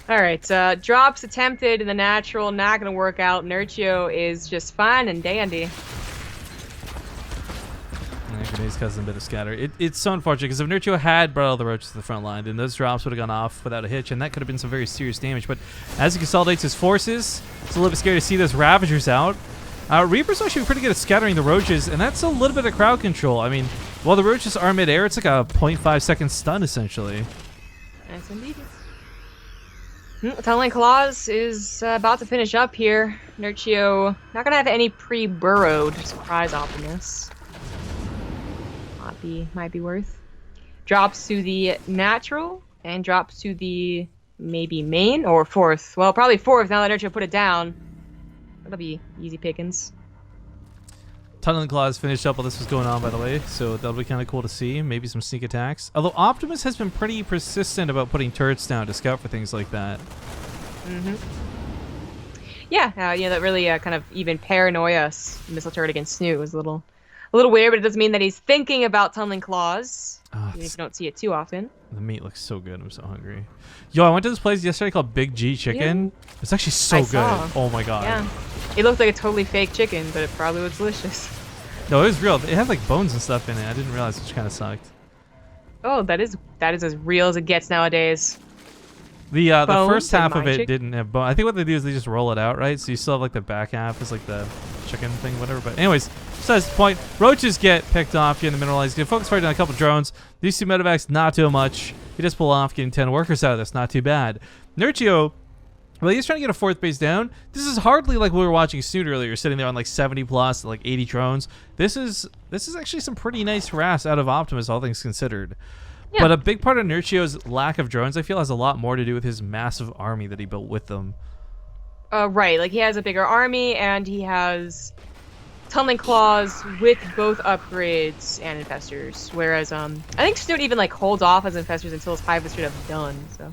All right, drops attempted in the natural, not going to work out. Nerchio is just fine and dandy. Grenades causing a bit of scatter. It's so unfortunate because if Nerchio had brought all the roaches to the front line, then those drops would have gone off without a hitch, and that could have been some very serious damage. But as he consolidates his forces, it's a little bit scary to see those Ravagers out. Reaper's actually pretty good at scattering the roaches, and that's a little bit of crowd control. I mean, while the roaches are mid-air, it's like a 0.5 second stun, essentially. Nice indeed. Tunneling Claws is about to finish up here. Nerchio not going to have any pre-burrowed surprise Optimus. Might be worth. Drops to the natural and drops to the maybe main or fourth. Well, probably fourth now that Nerchio put it down. That'll be easy pickings. Tunneling Claws finished up while this was going on, by the way, so that'll be kind of cool to see. Maybe some sneak attacks. Although Optimus has been pretty persistent about putting turrets down to scout for things like that. Yeah, that really kind of even paranoia missile turret against Snoot was a little weird, but it doesn't mean that he's thinking about Tunneling Claws. Even if you don't see it too often. The meat looks so good. I'm so hungry. Yo, I went to this place yesterday called Big G Chicken. Yeah. It's actually so good. Oh my god. Yeah. It looked like a totally fake chicken, but it probably looks delicious. No, it was real. It had like bones and stuff in it. I didn't realize, which kind of sucked. Oh, that is as real as it gets nowadays. The first half of it didn't have bone. I think what they do is they just roll it out, right? So you still have like the back half is like the chicken thing, whatever. But anyways, besides the point, roaches get picked off here in the mineralized. Get focus fire on a couple drones. These two medevacs, not too much. He just pull off getting 10 workers out of this. Not too bad. Nerchio, well, he's trying to get a fourth base down. This is hardly like we were watching Snoot earlier, sitting there on like 70 plus, like 80 drones. This is actually some pretty nice harass out of Optimus, all things considered. Yeah. But a big part of Nerchio's lack of drones, I feel, has a lot more to do with his massive army that he built with them. Right, like he has a bigger army, and he has Tunneling Claws with both upgrades and infestors. Whereas, I think Snoot even like holds off as infestors until his hive is straight up done. So,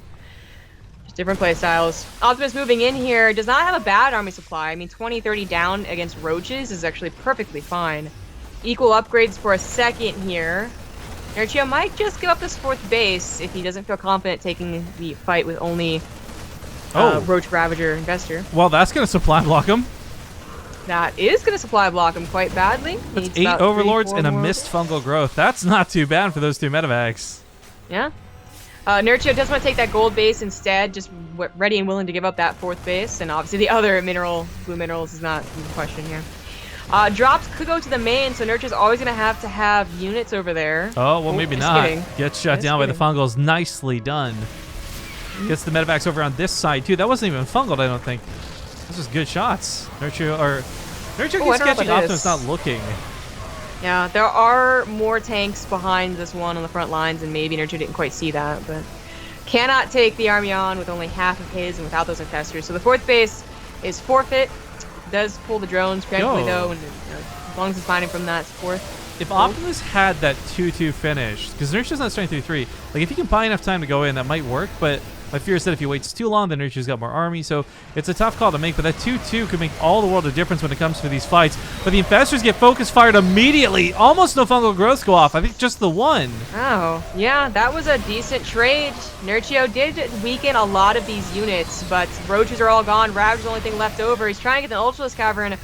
just different play styles. Optimus moving in here does not have a bad army supply. I mean, 20-30 down against roaches is actually perfectly fine. Equal upgrades for a second here. Nerchio might just give up this fourth base if he doesn't feel confident taking the fight with only Roach Ravager Investor. Well, that's going to supply block him. That is going to supply block him quite badly. That's 8 Overlords and a missed fungal growth. That's not too bad for those two medevacs. Yeah. Nerchio does want to take that gold base instead, just ready and willing to give up that fourth base. And obviously the other blue minerals is not in question here. Drops could go to the main, so Nerchio's always going to have units over there. Oh, well, maybe not. Kidding. Gets shut down by the fungals. Nicely done. Gets the medevacs over on this side, too. That wasn't even fungal, I don't think. Those just good shots. Nerchio keeps catching Optimus not looking. Yeah, there are more tanks behind this one on the front lines, and maybe Nerchio didn't quite see that, but cannot take the army on with only half of his and without those infestors. So the fourth base is forfeit. Does pull the drones correctly though, and as long as it's finding from that, it's fourth. If Optimus had that 2-2 finish, because Nerchio's not starting 3-3, like if he can buy enough time to go in, that might work, but my fear is that if he waits too long, then Nerchio's got more army, so it's a tough call to make, but that 2-2 could make all the world of difference when it comes to these fights. But the infestors get focus fired immediately. Almost no fungal growths go off. I think just the one. Oh, yeah, that was a decent trade. Nerchio did weaken a lot of these units, but roaches are all gone. Ravager's the only thing left over. He's trying to get an Ultralisk Cavern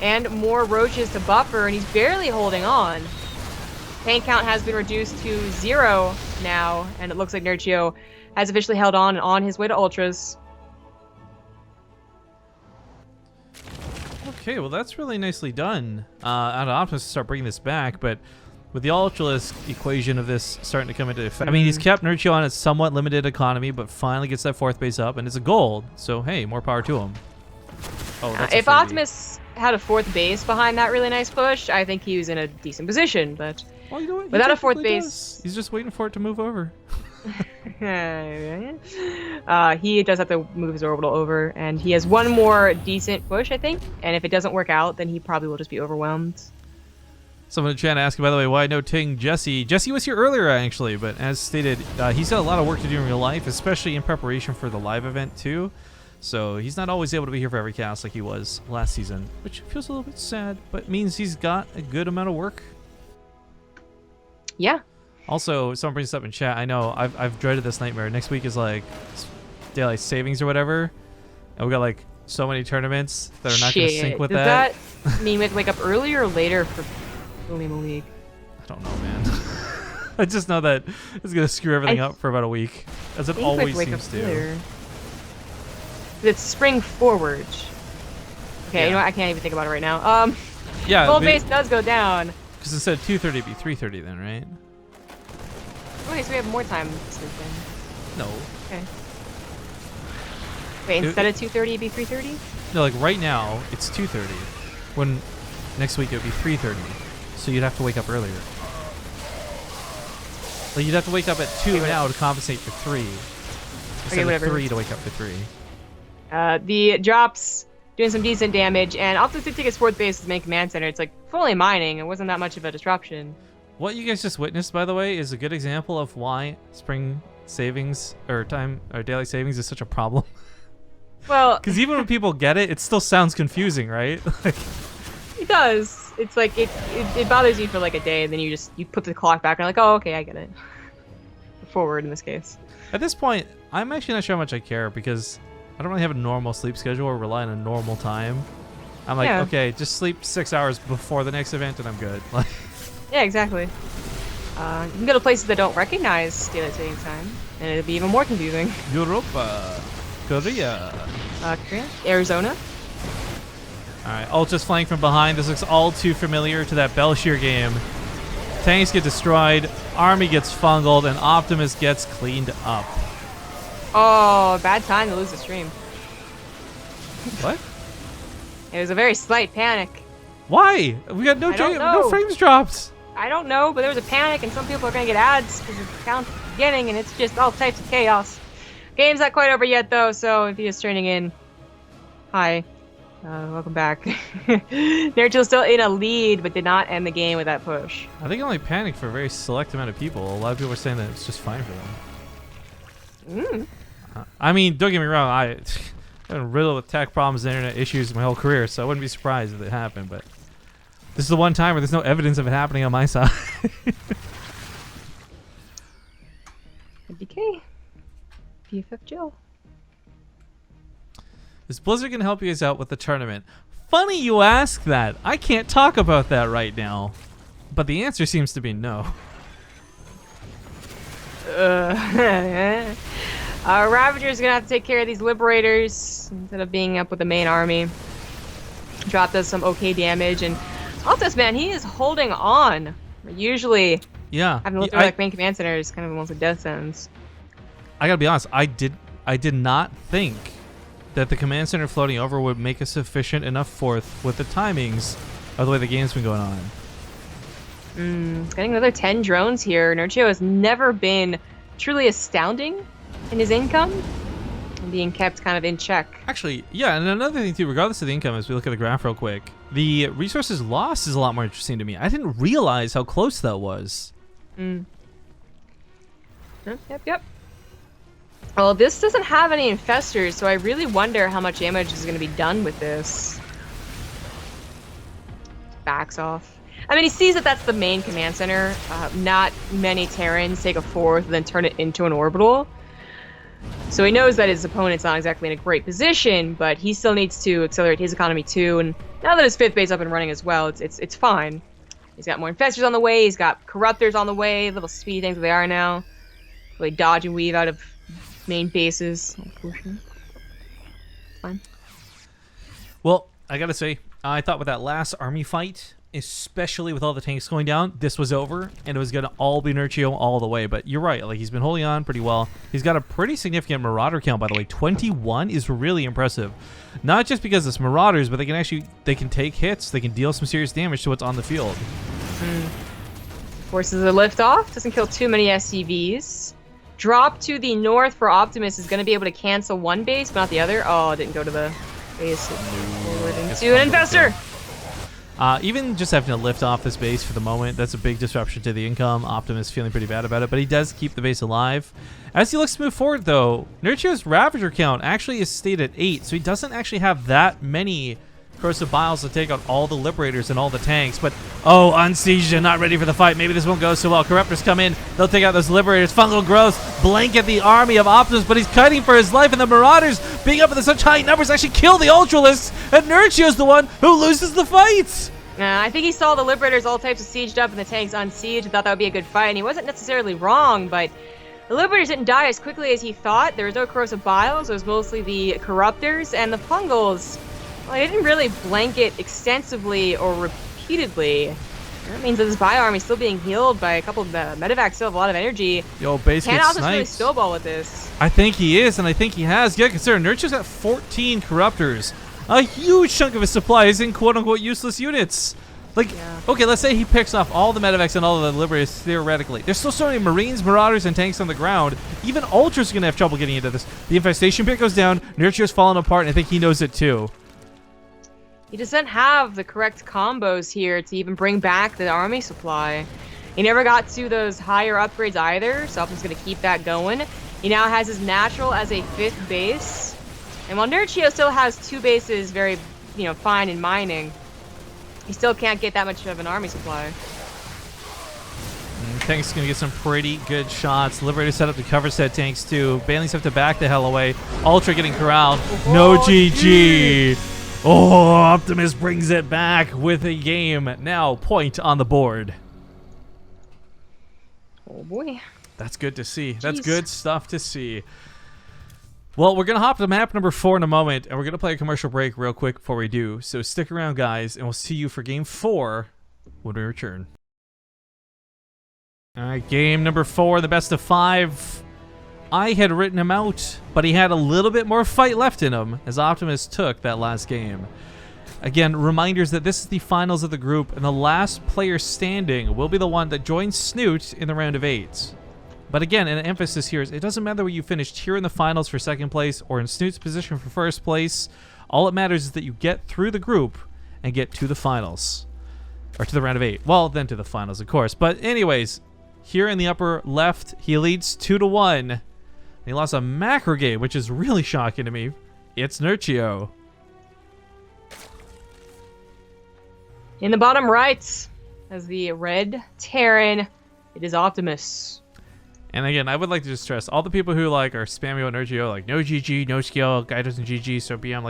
and more roaches to buffer, and he's barely holding on. Tank count has been reduced to 0 now, and it looks like Nerchio has officially held on his way to Ultras. Okay, well that's really nicely done out of Optimus to start bringing this back, but with the Ultralisk equation of this starting to come into effect, I mean, he's kept Nerchio on a somewhat limited economy, but finally gets that fourth base up, and it's a gold, so hey, more power to him. Oh, that's if Optimus had a fourth base behind that really nice push, I think he was in a decent position, but well, you know what? Without a fourth base... He's just waiting for it to move over. He does have to move his orbital over, and he has one more decent push, I think, and if it doesn't work out, then he probably will just be overwhelmed. Someone in chat asking, by the way, why no Ting Jesse? Jesse was here earlier, actually, but as stated, he's got a lot of work to do in real life, especially in preparation for the live event, too. So he's not always able to be here for every cast like he was last season, which feels a little bit sad, but means he's got a good amount of work. Yeah. Also, someone brings this up in chat. I know, I've dreaded this nightmare. Next week is like daylight savings or whatever, and we got like so many tournaments that are not going to sync with that. Does that mean we have to wake up earlier or later for Lima League? I don't know, man. I just know that it's going to screw everything up for about a week, as it always seems to. It's spring forward. Okay, yeah. You know what? I can't even think about it right now. Yeah, full base does go down. Because instead of 2:30, it'd be 3:30 then, right? Okay, so we have more time to sleep in. No. Okay. Wait, instead of 2:30, it'd be 3:30? No, like right now, it's 2:30. When next week it would be 3:30. So you'd have to wake up earlier. Like you'd have to wake up at 2 now to compensate for 3. Instead of 3 to wake up for 3. The drops doing some decent damage, and Optimus did take his 4th base as main command center. It's like fully mining. It wasn't that much of a disruption. What you guys just witnessed, by the way, is a good example of why spring savings or daylight savings is such a problem. Well, because even when people get it, it still sounds confusing, right? It does. It's like it bothers you for like a day, and then you put the clock back and like, oh, okay, I get it. Forward in this case. At this point, I'm actually not sure how much I care because I don't really have a normal sleep schedule or rely on a normal time. I'm like, okay, just sleep 6 hours before the next event and I'm good. Yeah, exactly. You can go to places that don't recognize daylight savings time, and it'll be even more confusing. Europa, Korea, Korea, Arizona. Alright, Ultra's flying from behind. This looks all too familiar to that Belshear game. Tanks get destroyed, Army gets fungled, and Optimus gets cleaned up. Oh, bad time to lose the stream. What? It was a very slight panic. Why? We got no frames dropped. I don't know, but there was a panic, and some people are going to get ads because the count's beginning, and it's just all types of chaos. Game's not quite over yet, though, so if you're just turning in, hi. Welcome back. Nerchio's still in a lead, but did not end the game with that push. I think it only panicked for a very select amount of people. A lot of people are saying that it's just fine for them. I mean, don't get me wrong. I've been riddled with tech problems and internet issues my whole career, so I wouldn't be surprised if it happened. But this is the one time where there's no evidence of it happening on my side. BK. PFF Jill. Is Blizzard going to help you guys out with the tournament? Funny you ask that. I can't talk about that right now. But the answer seems to be no. Ravager's going to have to take care of these Liberators instead of being up with the main army. Drop does some okay damage. And Optimus, man, he is holding on. Usually, having looked at like main command center is kind of almost a death sentence. I got to be honest. I did not think that the command center floating over would make a sufficient enough fourth with the timings of the way the game's been going on. Getting another 10 drones here. Nerchio has never been truly astounding in his income and being kept kind of in check. Actually, yeah, and another thing too, regardless of the income, as we look at the graph real quick, the resources lost is a lot more interesting to me. I didn't realize how close that was. Yep. Well, this doesn't have any infestors, so I really wonder how much damage is going to be done with this. Backs off. I mean, he sees that that's the main command center. Not many Terrans take a fourth and then turn it into an orbital. So he knows that his opponent's not exactly in a great position, but he still needs to accelerate his economy too. And now that his 5th base up and running as well, it's fine. He's got more infestors on the way. He's got corruptors on the way. Little speedy things they are now. Really dodge and weave out of main bases. Fine. Well, I gotta say, I thought with that last army fight, especially with all the tanks going down, this was over, and it was gonna all be Nerchio all the way. But you're right, like he's been holding on pretty well. He's got a pretty significant Marauder count, by the way. 21 is really impressive. Not just because it's Marauders, but they can take hits, they can deal some serious damage to what's on the field. Forces a lift off, doesn't kill too many SCVs. Drop to the north for Optimus is going to be able to cancel one base, but not the other. Oh, it didn't go to the base. To an infestor! Even just having to lift off this base for the moment, that's a big disruption to the income. Optimus feeling pretty bad about it, but he does keep the base alive. As he looks to move forward, though, Nerchio's Ravager count actually is stayed at 8, so he doesn't actually have that many Corrosive Biles to take out all the Liberators and all the tanks. But, oh, Unsieged and not ready for the fight. Maybe this won't go so well. Corruptors come in. They'll take out those Liberators. Fungal growth blanket the army of Optimus, but he's fighting for his life, and the Marauders, being up with such high numbers, actually kill the Ultralisks, and Nerchio's the one who loses the fight. I think he saw the Liberators all types of sieged up and the tanks unsieged and thought that would be a good fight, and he wasn't necessarily wrong, but the Liberators didn't die as quickly as he thought. There was no Corrosive Biles. It was mostly the Corruptors, and the Fungals, well, they didn't really blanket extensively or repeatedly. That means that this bio army is still being healed by a couple of the medevacs. Still have a lot of energy. Yo, base Can gets Optimus really sniped. snowball with this? I think he is, and I think he has. Yeah, consider Nerchio's got 14 Corruptors. A huge chunk of his supply is in quote-unquote useless units. Like, okay, let's say he picks off all the medevacs and all of the Liberators theoretically. There's still so many Marines, Marauders, and tanks on the ground. Even Ultra's going to have trouble getting into this. The infestation pit goes down. Nerchio's falling apart, and I think he knows it too. He doesn't have the correct combos here to even bring back the army supply. He never got to those higher upgrades either, so Optimus going to keep that going. He now has his natural as a 5th base. And while Nerchio still has 2 bases very, fine in mining, he still can't get that much of an army supply. Tanks going to get some pretty good shots. Liberators set up to cover set tanks too. Banelings have to back the hell away. Ultra getting corralled. No GG. Oh, Optimus brings it back with a game. Now, point on the board. Oh boy. That's good to see. Jeez. That's good stuff to see. Well, we're going to hop to map number 4 in a moment, and we're going to play a commercial break real quick before we do. So stick around, guys, and we'll see you for game 4 when we return. All right, game number 4, the best of 5. I had written him out, but he had a little bit more fight left in him as Optimus took that last game. Again, reminders that this is the finals of the group, and the last player standing will be the one that joins Snoot in the round of 8. But again, an emphasis here is it doesn't matter where you finished here in the finals for 2nd place or in Snoot's position for 1st place. All it matters is that you get through the group and get to the finals. Or to the round of 8. Well, then to the finals, of course. But anyways, here in the upper left, he leads 2-1. He lost a macro game, which is really shocking to me. It's Nerchio. In the bottom right, as the red Terran, it is Optimus. And again, I would like to just stress, all the people who are spamming about Nerchio, like, no GG, no skill, guy doesn't GG, so BM,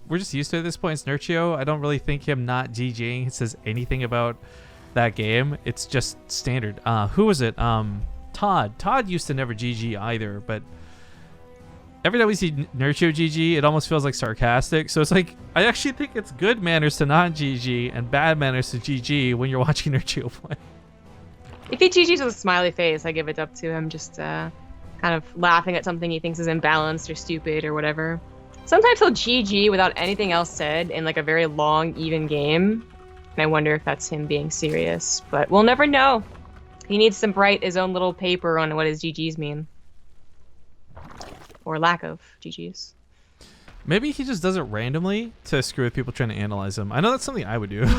we're just used to it at this point. It's Nerchio. I don't really think him not GGing says anything about that game. It's just standard. Who was it? Todd. Todd used to never GG either, but every time we see Nerchio GG, it almost feels like sarcastic. So it's like, I actually think it's good manners to not GG and bad manners to GG when you're watching Nerchio play. If he GG's with a smiley face, I give it up to him, just kind of laughing at something he thinks is imbalanced or stupid or whatever. Sometimes he'll GG without anything else said in a very long, even game. And I wonder if that's him being serious, but we'll never know. He needs to write his own little paper on what his GGs mean. Or lack of GGs. Maybe he just does it randomly to screw with people trying to analyze him. I know that's something I would do.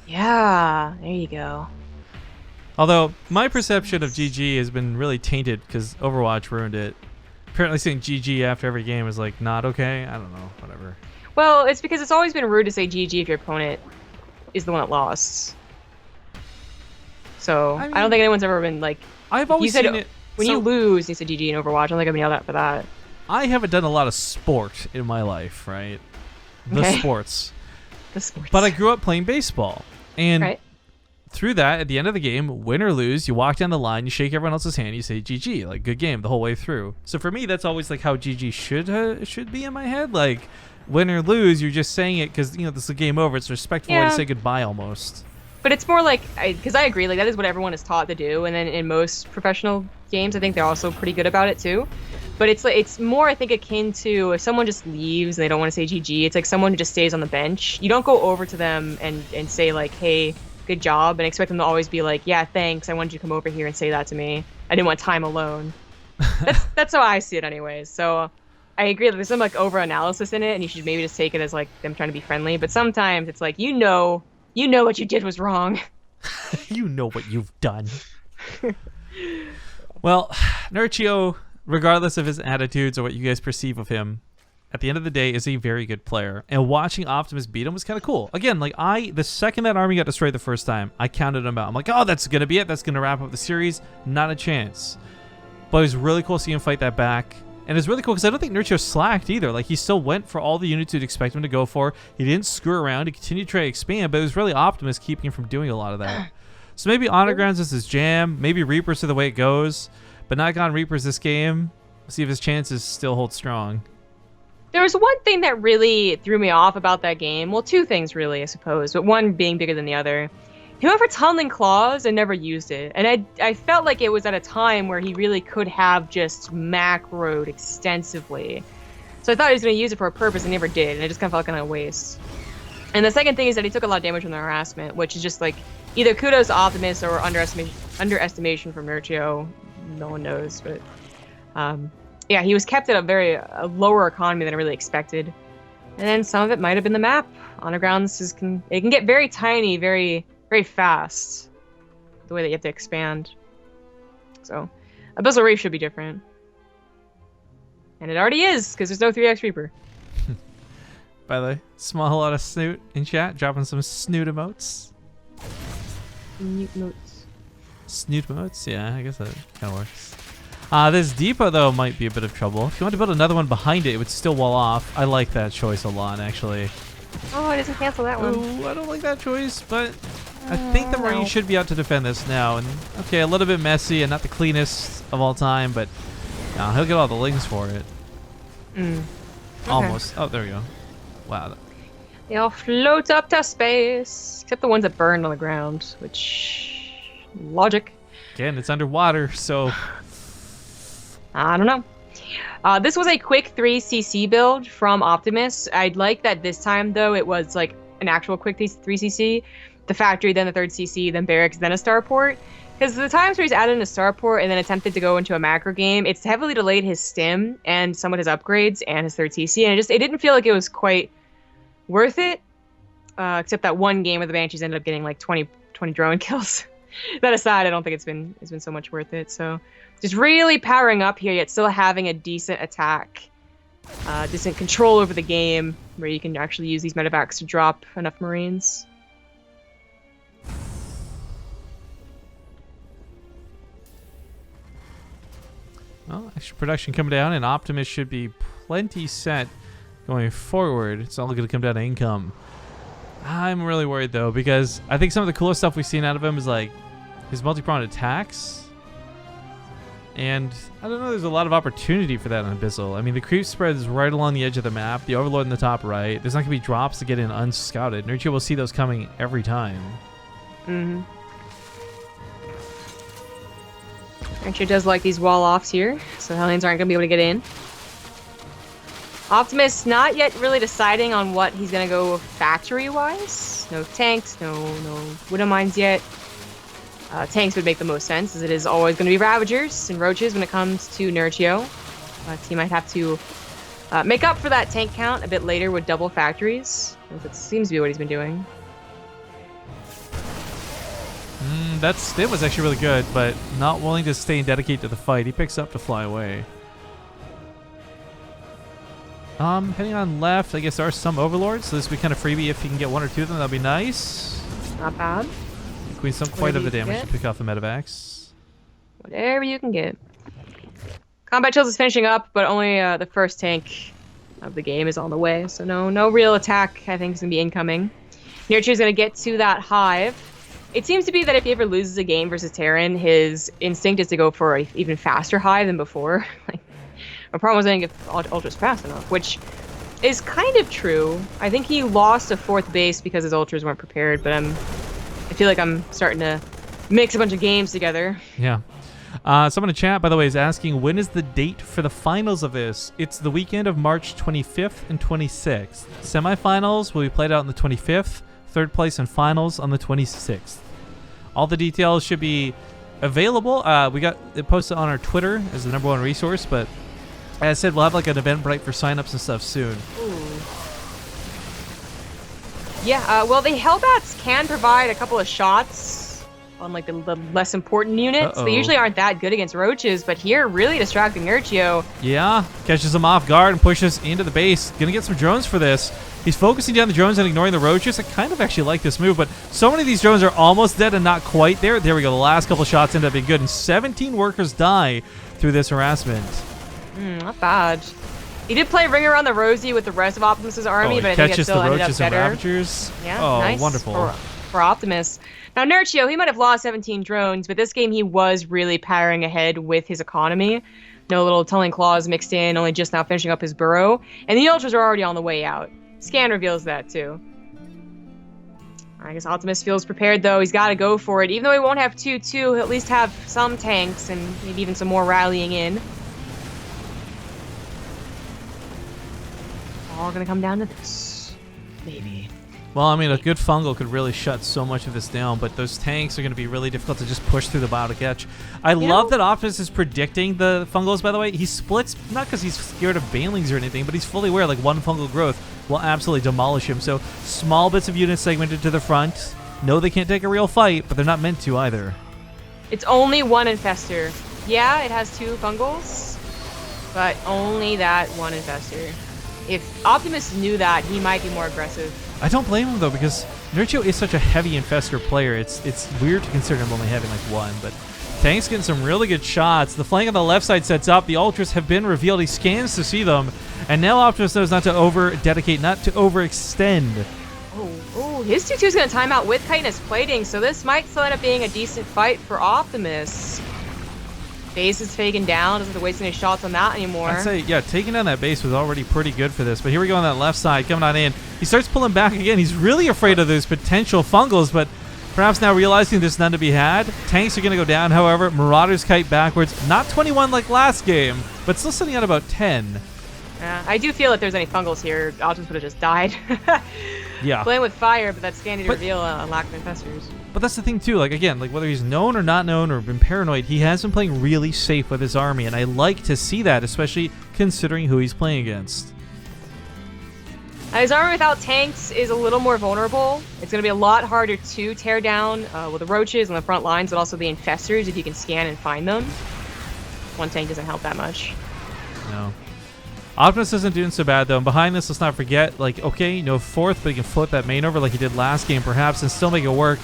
Yeah, there you go. Although, my perception of GG has been really tainted because Overwatch ruined it. Apparently saying GG after every game is not okay. I don't know, whatever. Well, it's because it's always been rude to say GG if your opponent is the one that lost. So, I don't think anyone's ever been I've always seen it. When you lose, you say GG in Overwatch. I don't think I've been yelled at for that. I haven't done a lot of sport in my life, right? The sports. The sports. But I grew up playing baseball. And through that, at the end of the game, win or lose, you walk down the line, you shake everyone else's hand, you say GG, good game the whole way through. So for me, that's always how GG should be in my head. Win or lose, you're just saying it because, this is a game over. It's a respectful way to say goodbye almost. But it's more because I agree, that is what everyone is taught to do. And then in most professional games, I think they're also pretty good about it too. But it's more, I think, akin to if someone just leaves and they don't want to say GG, it's like someone who just stays on the bench. You don't go over to them and say hey, good job, and expect them to always be yeah, thanks, I wanted you to come over here and say that to me. I didn't want time alone. That's how I see it anyways. So I agree that there's some like over analysis in it, and you should maybe just take it as like them trying to be friendly. But sometimes it's like you know what you did was wrong. You know what you've done. Well, Nerchio, regardless of his attitudes or what you guys perceive of him, at the end of the day, is a very good player. And watching Optimus beat him was kind of cool. Again, like the second that army got destroyed the first time, I counted him out. I'm like, oh, that's going to be it. That's going to wrap up the series. Not a chance. But it was really cool seeing him fight that back. And it's really cool because I don't think Nerchio slacked either. Like, he still went for all the units you'd expect him to go for. He didn't screw around. He continued to try to expand, but it was really Optimus keeping him from doing a lot of that. So maybe Honor Grounds is his jam. Maybe Reapers are the way it goes. But not gone Reapers this game. We'll see if his chances still hold strong. There was one thing that really threw me off about that game. Well, two things really, I suppose, but one being bigger than the other. He went for Tunneling Claws and never used it. And I felt like it was at a time where he really could have just macroed extensively. So I thought he was going to use it for a purpose and never did. And it just kind of felt like a waste. And the second thing is that he took a lot of damage from the harassment, which is just like either kudos to Optimus or underestimation from Nerchio. No one knows, but yeah, he was kept at a lower economy than I really expected. And then some of it might have been the map. Undergrounds can get very tiny, very fast. The way that you have to expand. So Abyssal Reef should be different. And it already is, because there's no 3x Reaper. By the way, small lot of snoot in chat, dropping some snoot emotes. Snoot emotes. Snoot emotes? Yeah, I guess that kind of works. This depot, though, might be a bit of trouble. If you want to build another one behind it, it would still wall off. I like that choice a lot, actually. Oh, it doesn't cancel that one. Ooh, I don't like that choice, but I think the Marine should be out to defend this now. And okay, a little bit messy and not the cleanest of all time, but he'll get all the lings for it. Okay. Almost. Oh, there we go. Wow. They all float up to space, except the ones that burned on the ground, which logic. Again, it's underwater, so I don't know. This was a quick 3cc build from Optimus. I'd like that this time, though, it was like an actual quick 3cc. The factory, then the 3rd cc, then barracks, then a starport. Because the times where he's added in a starport and then attempted to go into a macro game, it's heavily delayed his stim and somewhat his upgrades and his 3rd cc. And it didn't feel like it was quite worth it. Except that one game where the Banshees ended up getting like 20 drone kills. That aside, I don't think it's been so much worth it. So just really powering up here, yet still having a decent attack, decent control over the game, where you can actually use these medevacs to drop enough Marines. well, extra production coming down, and Optimus should be plenty set going forward. It's all going to come down to income. I'm really worried, though, because I think some of the coolest stuff we've seen out of him is like his multi-pronged attacks. And I don't know, there's a lot of opportunity for that on Abyssal. I mean, the creep spread is right along the edge of the map. The Overlord in the top right. There's not going to be drops to get in unscouted. Nerchio will see those coming every time. Mm-hmm. Nerchio does like these wall-offs here, so Hellions aren't going to be able to get in. Optimus not yet really deciding on what he's going to go factory-wise. No tanks, no Widow Mines yet. Tanks would make the most sense, as it is always going to be Ravagers and Roaches when it comes to Nerchio. But he might have to make up for that tank count a bit later with double factories. That seems to be what he's been doing. That stim was actually really good, but not willing to stay and dedicate to the fight. He picks up to fly away. Heading on left, I guess there are some Overlords, so this would be kind of freebie if you can get one or two of them. That'd be nice. Not bad. Queen some quite of the damage to pick off the medevacs. Whatever you can get. Combat Chills is finishing up, but only the first tank of the game is on the way, so no real attack, I think, is going to be incoming. Nerchio's going to get to that hive. It seems to be that if he ever loses a game versus Terran, his instinct is to go for an even faster hive than before. Like, my problem was I didn't get Ultras fast enough, which is kind of true. I think he lost a 4th base because his Ultras weren't prepared, but I feel like I'm starting to mix a bunch of games together. Yeah. Someone in chat, by the way, is asking, when is the date for the finals of this? It's the weekend of March 25th and 26th. Semifinals will be played out on the 25th. Third place and finals on the 26th. All the details should be available. We got it posted on our Twitter as the #1 resource, but As I said, we'll have like an Eventbrite for signups and stuff soon. Ooh. Yeah, well, the Hellbats can provide a couple of shots on like the less important units. They usually aren't that good against roaches, but here, really distracting Nerchio. Yeah, catches him off guard and pushes into the base. Gonna get some drones for this. He's focusing down the drones and ignoring the roaches. I kind of actually like this move, but so many of these drones are almost dead and not quite there. There we go. The last couple shots end up being good, and 17 workers die through this harassment. Not bad. He did play Ring Around the Rosie with the rest of Optimus's army, but I think it still ended up better. Ravagers. Yeah, oh, nice wonderful. For Optimus. Now, Nerchio, he might have lost 17 drones, but this game he was really powering ahead with his economy. No little tunneling claws mixed in, only just now finishing up his burrow. And the Ultras are already on the way out. Scan reveals that, too. I guess Optimus feels prepared, though. He's got to go for it. Even though he won't have 2-2, he'll at least have some tanks and maybe even some more rallying in. All gonna come down to this. Maybe. Well, I mean, a good fungal could really shut so much of this down, but those tanks are going to be really difficult to just push through the bow to catch. I love that Optimus is predicting the fungals, by the way. He splits, not because he's scared of banelings or anything, but he's fully aware, like, one fungal growth will absolutely demolish him. So, small bits of units segmented to the front. No, they can't take a real fight, but they're not meant to either. It's only one infestor. Yeah, it has 2 fungals, but only that one infestor. If Optimus knew that, he might be more aggressive. I don't blame him, though, because Nerchio is such a heavy infestor player. It's weird to consider him only having like 1, but Tank's getting some really good shots. The flank on the left side sets up. The Ultras have been revealed. He scans to see them, and now Optimus knows not to over-dedicate, not to overextend. Oh, his 2-2 is going to time out with chitinous plating, so this might still end up being a decent fight for Optimus. Base is taken down, doesn't have to waste any shots on that anymore. I'd say, yeah, taking down that base was already pretty good for this, but here we go on that left side, coming on in. He starts pulling back again. He's really afraid of those potential fungals, but perhaps now realizing there's none to be had. Tanks are going to go down, however. Marauders kite backwards. Not 21 like last game, but still sitting at about 10. Yeah, I do feel if there's any fungals here, Optimus would have just died. Yeah. Playing with fire, but that's scanning to reveal a lack of infestors. But that's the thing, too. Like, again, like whether he's known or not known or been paranoid, he has been playing really safe with his army, and I like to see that, especially considering who he's playing against. His army without tanks is a little more vulnerable. It's going to be a lot harder to tear down with the roaches on the front lines, but also the infestors if you can scan and find them. One tank doesn't help that much. No. Optimus isn't doing so bad, though. And behind this, let's not forget, like, okay, no 4th, but he can flip that main over like he did last game, perhaps, and still make it work.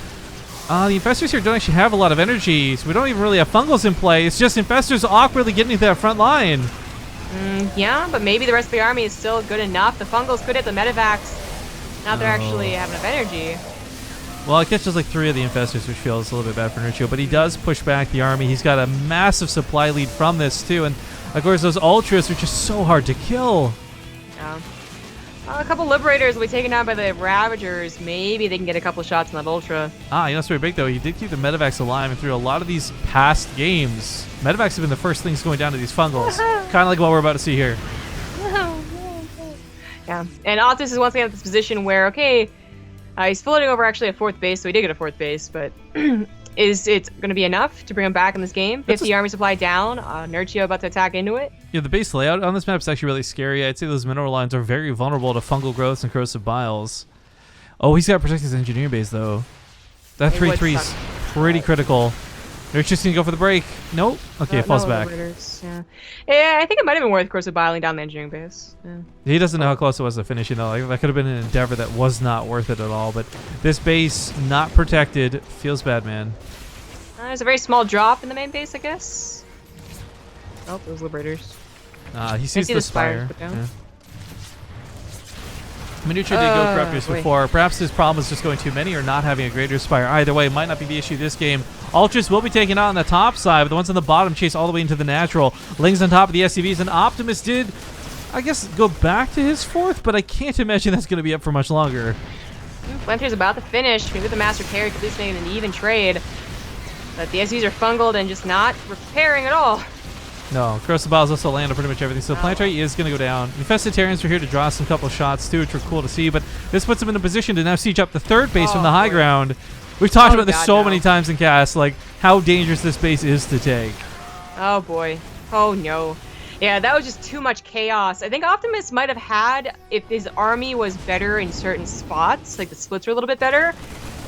The infestors here don't actually have a lot of energy, so we don't even really have fungals in play. It's just infestors awkwardly getting into that front line. Yeah, but maybe the rest of the army is still good enough. The fungals could hit the medevacs. Now they're actually having enough energy. Well, it catches like 3 of the infestors, which feels a little bit bad for Nerchio, but he does push back the army. He's got a massive supply lead from this, too, and of course, those Ultras are just so hard to kill. Yeah. A couple Liberators will be taken down by the Ravagers. Maybe they can get a couple shots on that Ultra. You know, that's very big, though. He did keep the medevacs alive, and through a lot of these past games, medevacs have been the first things going down to these fungals. Kind of like what we're about to see here. Yeah, and Optimus is once again at this position where, okay, he's floating over actually a 4th base, so he did get a 4th base, but is it going to be enough to bring him back in this game? 50 army supply down, Nerchio about to attack into it. Yeah, the base layout on this map is actually really scary. I'd say those mineral lines are very vulnerable to fungal growths and corrosive biles. Oh, he's got to protect his engineering base, though. That 3-3 is pretty critical. Nerchio's going to go for the break. Nope. Okay, it falls back. Yeah, I think it might have been worth corrosive biling down the engineering base. Yeah. He doesn't know how close it was to finishing, though. Like, that could have been an endeavor that was not worth it at all. But this base, not protected, feels bad, man. There's a very small drop in the main base, I guess. Oh, those Liberators. He sees the spire. Yeah. Nerchio did go Corruptors before. Perhaps his problem is just going too many or not having a greater spire. Either way, might not be the issue this game. Ultras will be taken out on the top side, but the ones on the bottom chase all the way into the natural. Lings on top of the SCVs, and Optimus did, I guess, go back to his 4th, but I can't imagine that's going to be up for much longer. Flamethrower's about to finish. Maybe the Master Carry could at least make an even trade. But the SCVs are fungled and just not repairing at all. No, Corrosive Biles also land on pretty much everything, so Planetary is going to go down. Infestitarians are here to draw some couple shots too, which were cool to see, but this puts them in a position to now siege up the 3rd base from the high ground. We've talked about this so many times in cast, like how dangerous this base is to take. Oh boy. Oh no. Yeah, that was just too much chaos. I think Optimus might have had, if his army was better in certain spots, like the splits were a little bit better,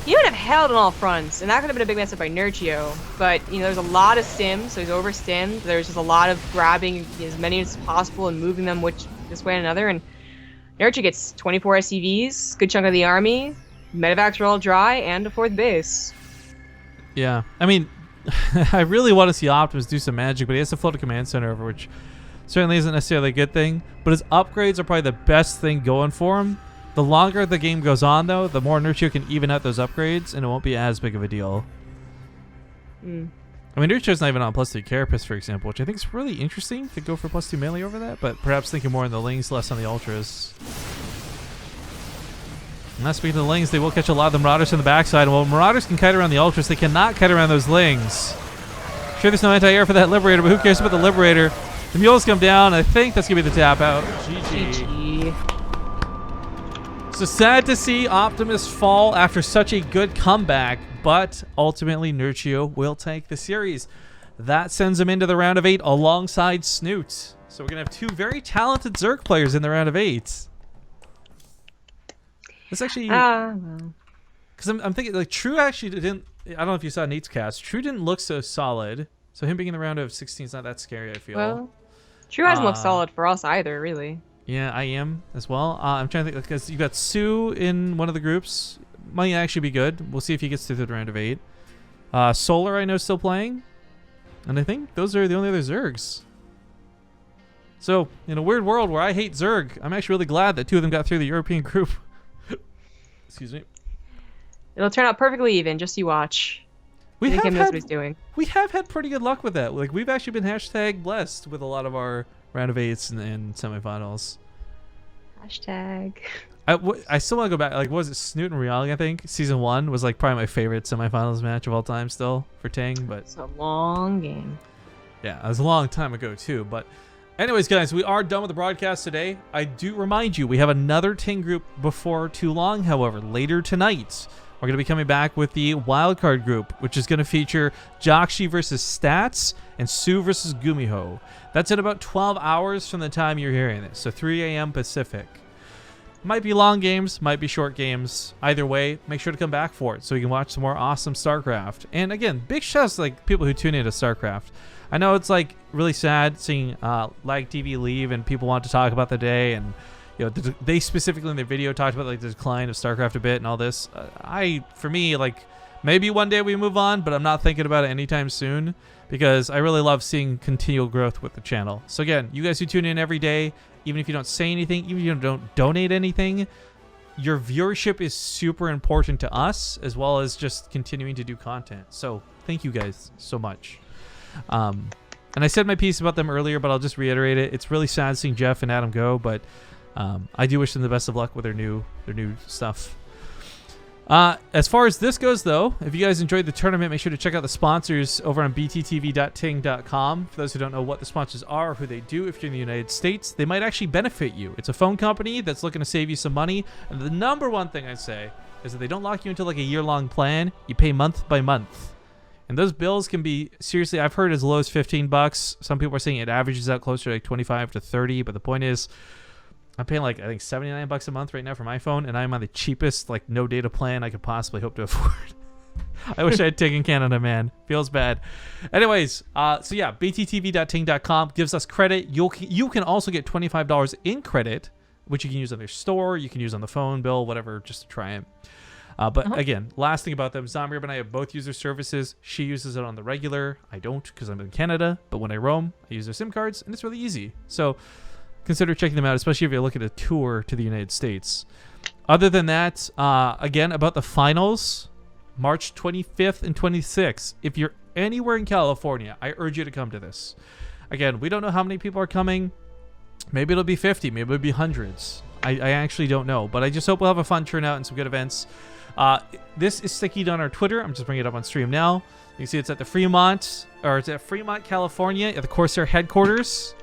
he would have held on all fronts, and that could have been a big mess up by Nerchio. But, you know, there's a lot of stims, so he's over-stimmed. There's just a lot of grabbing as many as possible and moving them this way and another, and Nerchio gets 24 SCVs, good chunk of the army, medevacs are all dry, and a 4th base. Yeah, I mean, I really want to see Optimus do some magic, but he has to float a command center over, which certainly isn't necessarily a good thing. But his upgrades are probably the best thing going for him. The longer the game goes on, though, the more Nerchio can even out those upgrades, and it won't be as big of a deal. I mean, Nerchio's not even on +3 Carapace, for example, which I think is really interesting to go for +2 melee over that, but perhaps thinking more on the Lings, less on the Ultras. And not speaking of the Lings, they will catch a lot of the Marauders from the backside, and while Marauders can kite around the Ultras, they cannot kite around those Lings. Sure, there's no anti-air for that Liberator, but who cares about the Liberator? The Mules come down, I think that's going to be the tap out. GG. So sad to see Optimus fall after such a good comeback, but ultimately Nerchio will take the series. That sends him into the round of 8 alongside Snoot. So we're going to have 2 very talented Zerg players in the round of 8. This actually... Because I'm thinking, like, True actually didn't... I don't know if you saw Nate's cast. True didn't look so solid. So him being in the round of 16 is not that scary, I feel. Well, True hasn't looked solid for us either, really. Yeah, I am as well. I'm trying to think, because you got Sue in one of the groups. Might actually be good. We'll see if he gets through the round of 8. Solar, I know, still playing. And I think those are the only other Zergs. So, in a weird world where I hate Zerg, I'm actually really glad that 2 of them got through the European group. Excuse me. It'll turn out perfectly even, just you watch. We have knows what he's doing. We have had pretty good luck with that. Like, we've actually been hashtag blessed with a lot of our round of 8s and semifinals. Hashtag. I still want to go back. Like, what was it, Snoot and Reality? I think season 1 was like probably my favorite semifinals match of all time still for TING. But it's a long game. Yeah, it was a long time ago too. But anyways, guys, we are done with the broadcast today. I do remind you, we have another TING group before too long. However, later tonight, we're going to be coming back with the wildcard group, which is going to feature Jakshi versus Stats and Sue versus Gumiho. That's in about 12 hours from the time you're hearing this, so 3 a.m. Pacific. Might be long games, might be short games. Either way, make sure to come back for it so you can watch some more awesome StarCraft. And again, big shouts to like people who tune into StarCraft. I know it's like really sad seeing Lag TV leave and people want to talk about the day, and you know they specifically in their video talked about like the decline of StarCraft a bit and all this. For me, like maybe one day we move on, but I'm not thinking about it anytime soon because I really love seeing continual growth with the channel. So again, you guys who tune in every day, even if you don't say anything, even if you don't donate anything, your viewership is super important to us as well as just continuing to do content. So thank you guys so much. And I said my piece about them earlier, but I'll just reiterate it. It's really sad seeing Jeff and Adam go, but I do wish them the best of luck with their new stuff. As far as this goes, though, if you guys enjoyed the tournament, make sure to check out the sponsors over on bttv.ting.com. For those who don't know what the sponsors are or who they do, if you're in the United States, they might actually benefit you. It's a phone company that's looking to save you some money. And the number one thing I say is that they don't lock you into like a year-long plan. You pay month by month. And those bills can be, seriously, I've heard as low as $15. Some people are saying it averages out closer to like 25 to 30. But the point is, I'm paying like, I think $79 a month right now for my phone, and I'm on the cheapest, like, no data plan I could possibly hope to afford. I wish I had TING in Canada, man. Feels bad. Anyways, so yeah, bttv.ting.com gives us credit. You can also get $25 in credit, which you can use on their store. You can use on the phone bill, whatever, just to try it. But again, last thing about them, Zombie and I have both use their services. She uses it on the regular. I don't because I'm in Canada. But when I roam, I use their SIM cards, and it's really easy. So consider checking them out, especially if you're looking at a tour to the United States. Other than that, again, about the finals, March 25th and 26th. If you're anywhere in California, I urge you to come to this. Again, we don't know how many people are coming. Maybe it'll be 50. Maybe it'll be hundreds. I actually don't know. But I just hope we'll have a fun turnout and some good events. This is stickied on our Twitter. I'm just bringing it up on stream now. You can see it's at the Fremont, California, at the Corsair headquarters.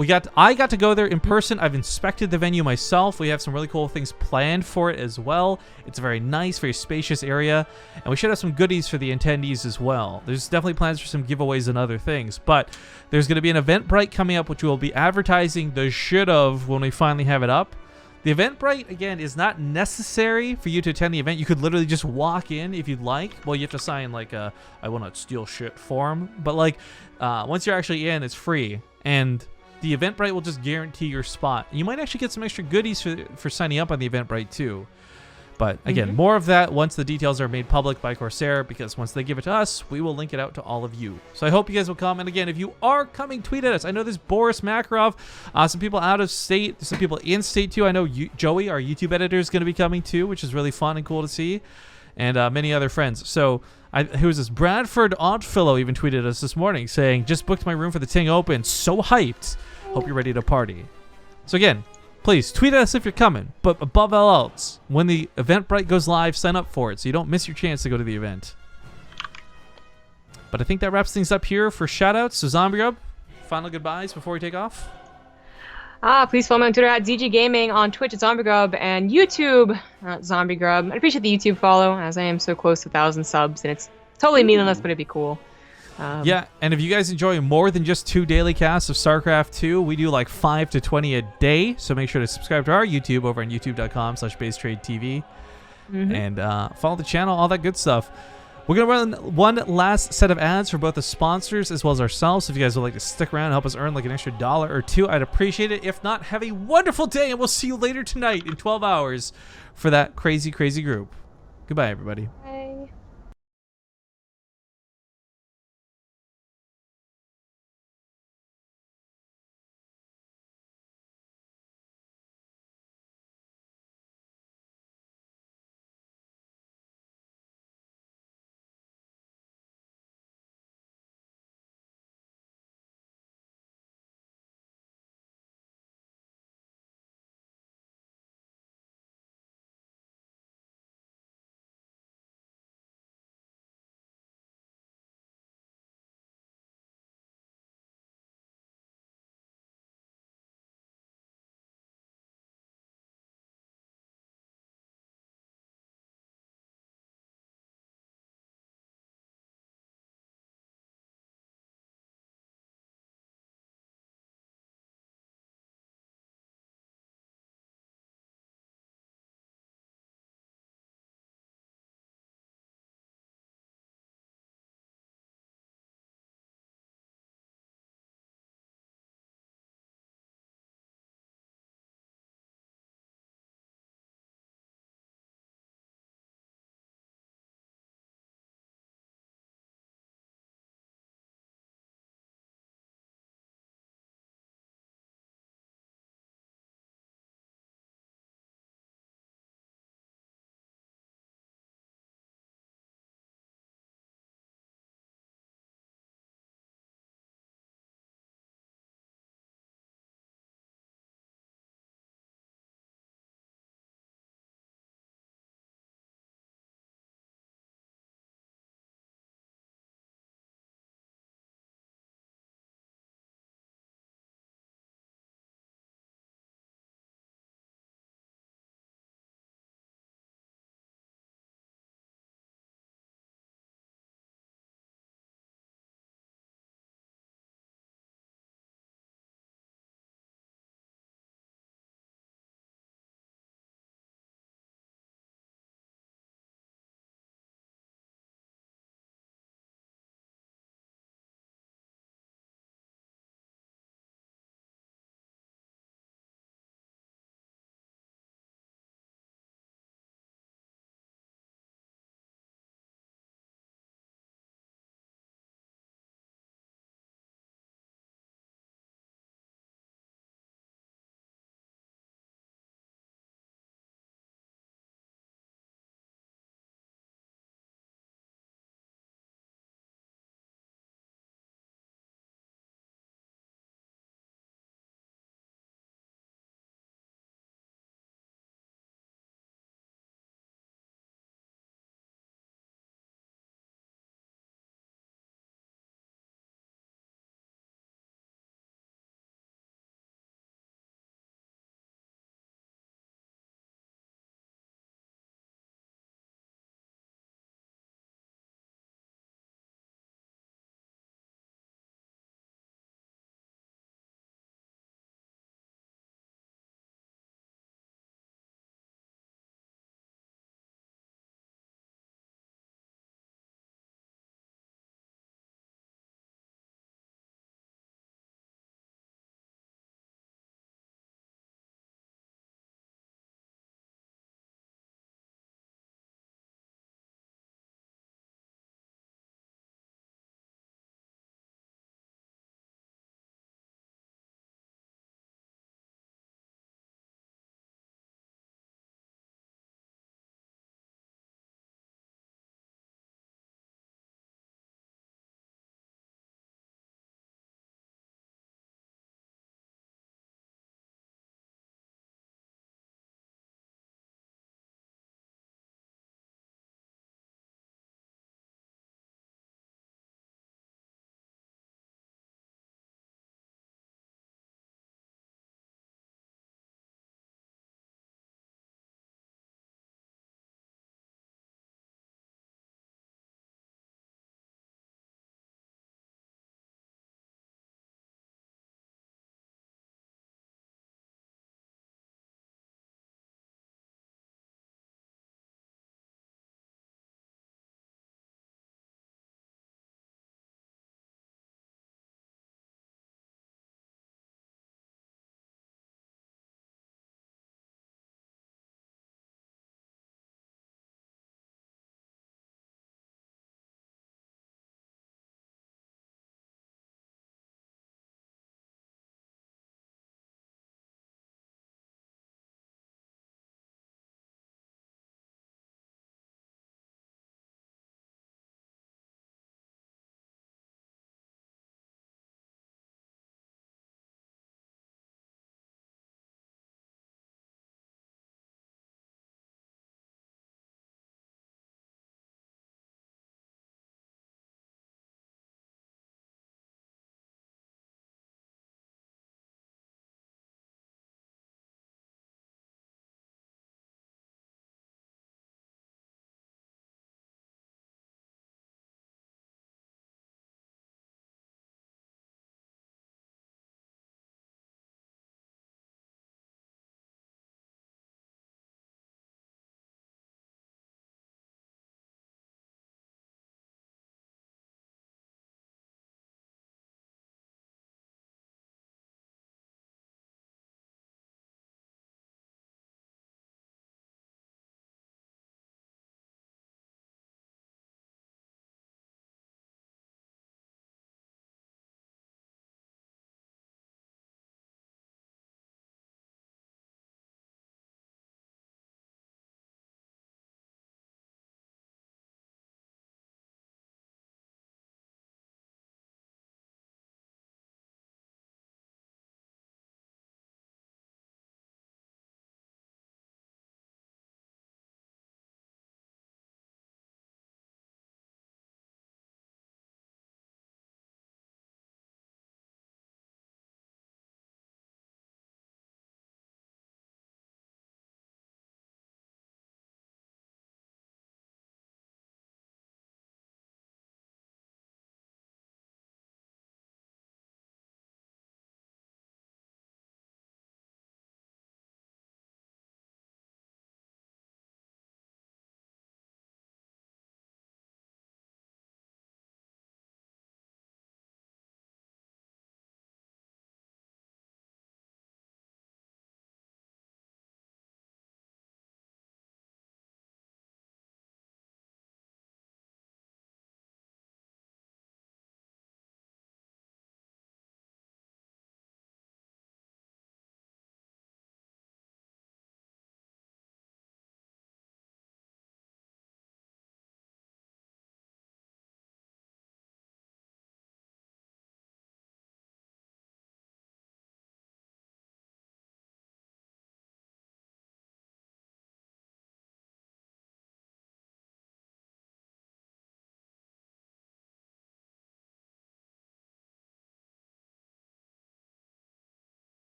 I got to go there in person. I've inspected the venue myself. We have some really cool things planned for it as well. It's a very nice, very spacious area, and we should have some goodies for the attendees as well. There's definitely plans for some giveaways and other things, but there's going to be an Eventbrite coming up, which we'll be advertising the shit of when we finally have it up. The Eventbrite, again, is not necessary for you to attend the event. You could literally just walk in if you'd like. Well, you have to sign like a I will not steal shit form, but like once you're actually in, it's free, and the Eventbrite will just guarantee your spot. You might actually get some extra goodies for signing up on the Eventbrite too. But again, more of that once the details are made public by Corsair, because once they give it to us, we will link it out to all of you. So I hope you guys will come. And again, if you are coming, tweet at us. I know there's Boris Makarov, some people out of state, there's some people in state too. I know Joey, our YouTube editor, is going to be coming too, which is really fun and cool to see. And many other friends. So who is this? Bradford Oddfellow even tweeted us this morning saying, just booked my room for the Ting Open. So hyped. Hope you're ready to party. So again, please tweet at us if you're coming. But above all else, when the Eventbrite goes live, sign up for it so you don't miss your chance to go to the event. But I think that wraps things up here for shoutouts. So Zombie Grub, final goodbyes before we take off. Please follow me on Twitter at ZG Gaming, on Twitch at Zombie Grub, and YouTube at Zombie Grub. I appreciate the YouTube follow, as I am so close to 1,000 subs, and it's totally meaningless, but it'd be cool. Yeah, and if you guys enjoy more than just 2 daily casts of StarCraft 2, we do like 5 to 20 a day. So make sure to subscribe to our YouTube over on youtube.com/BaseTradeTV. And follow the channel, all that good stuff. We're going to run one last set of ads for both the sponsors as well as ourselves. So if you guys would like to stick around and help us earn like an extra $1 or $2, I'd appreciate it. If not, have a wonderful day, and we'll see you later tonight in 12 hours for that crazy, crazy group. Goodbye, everybody.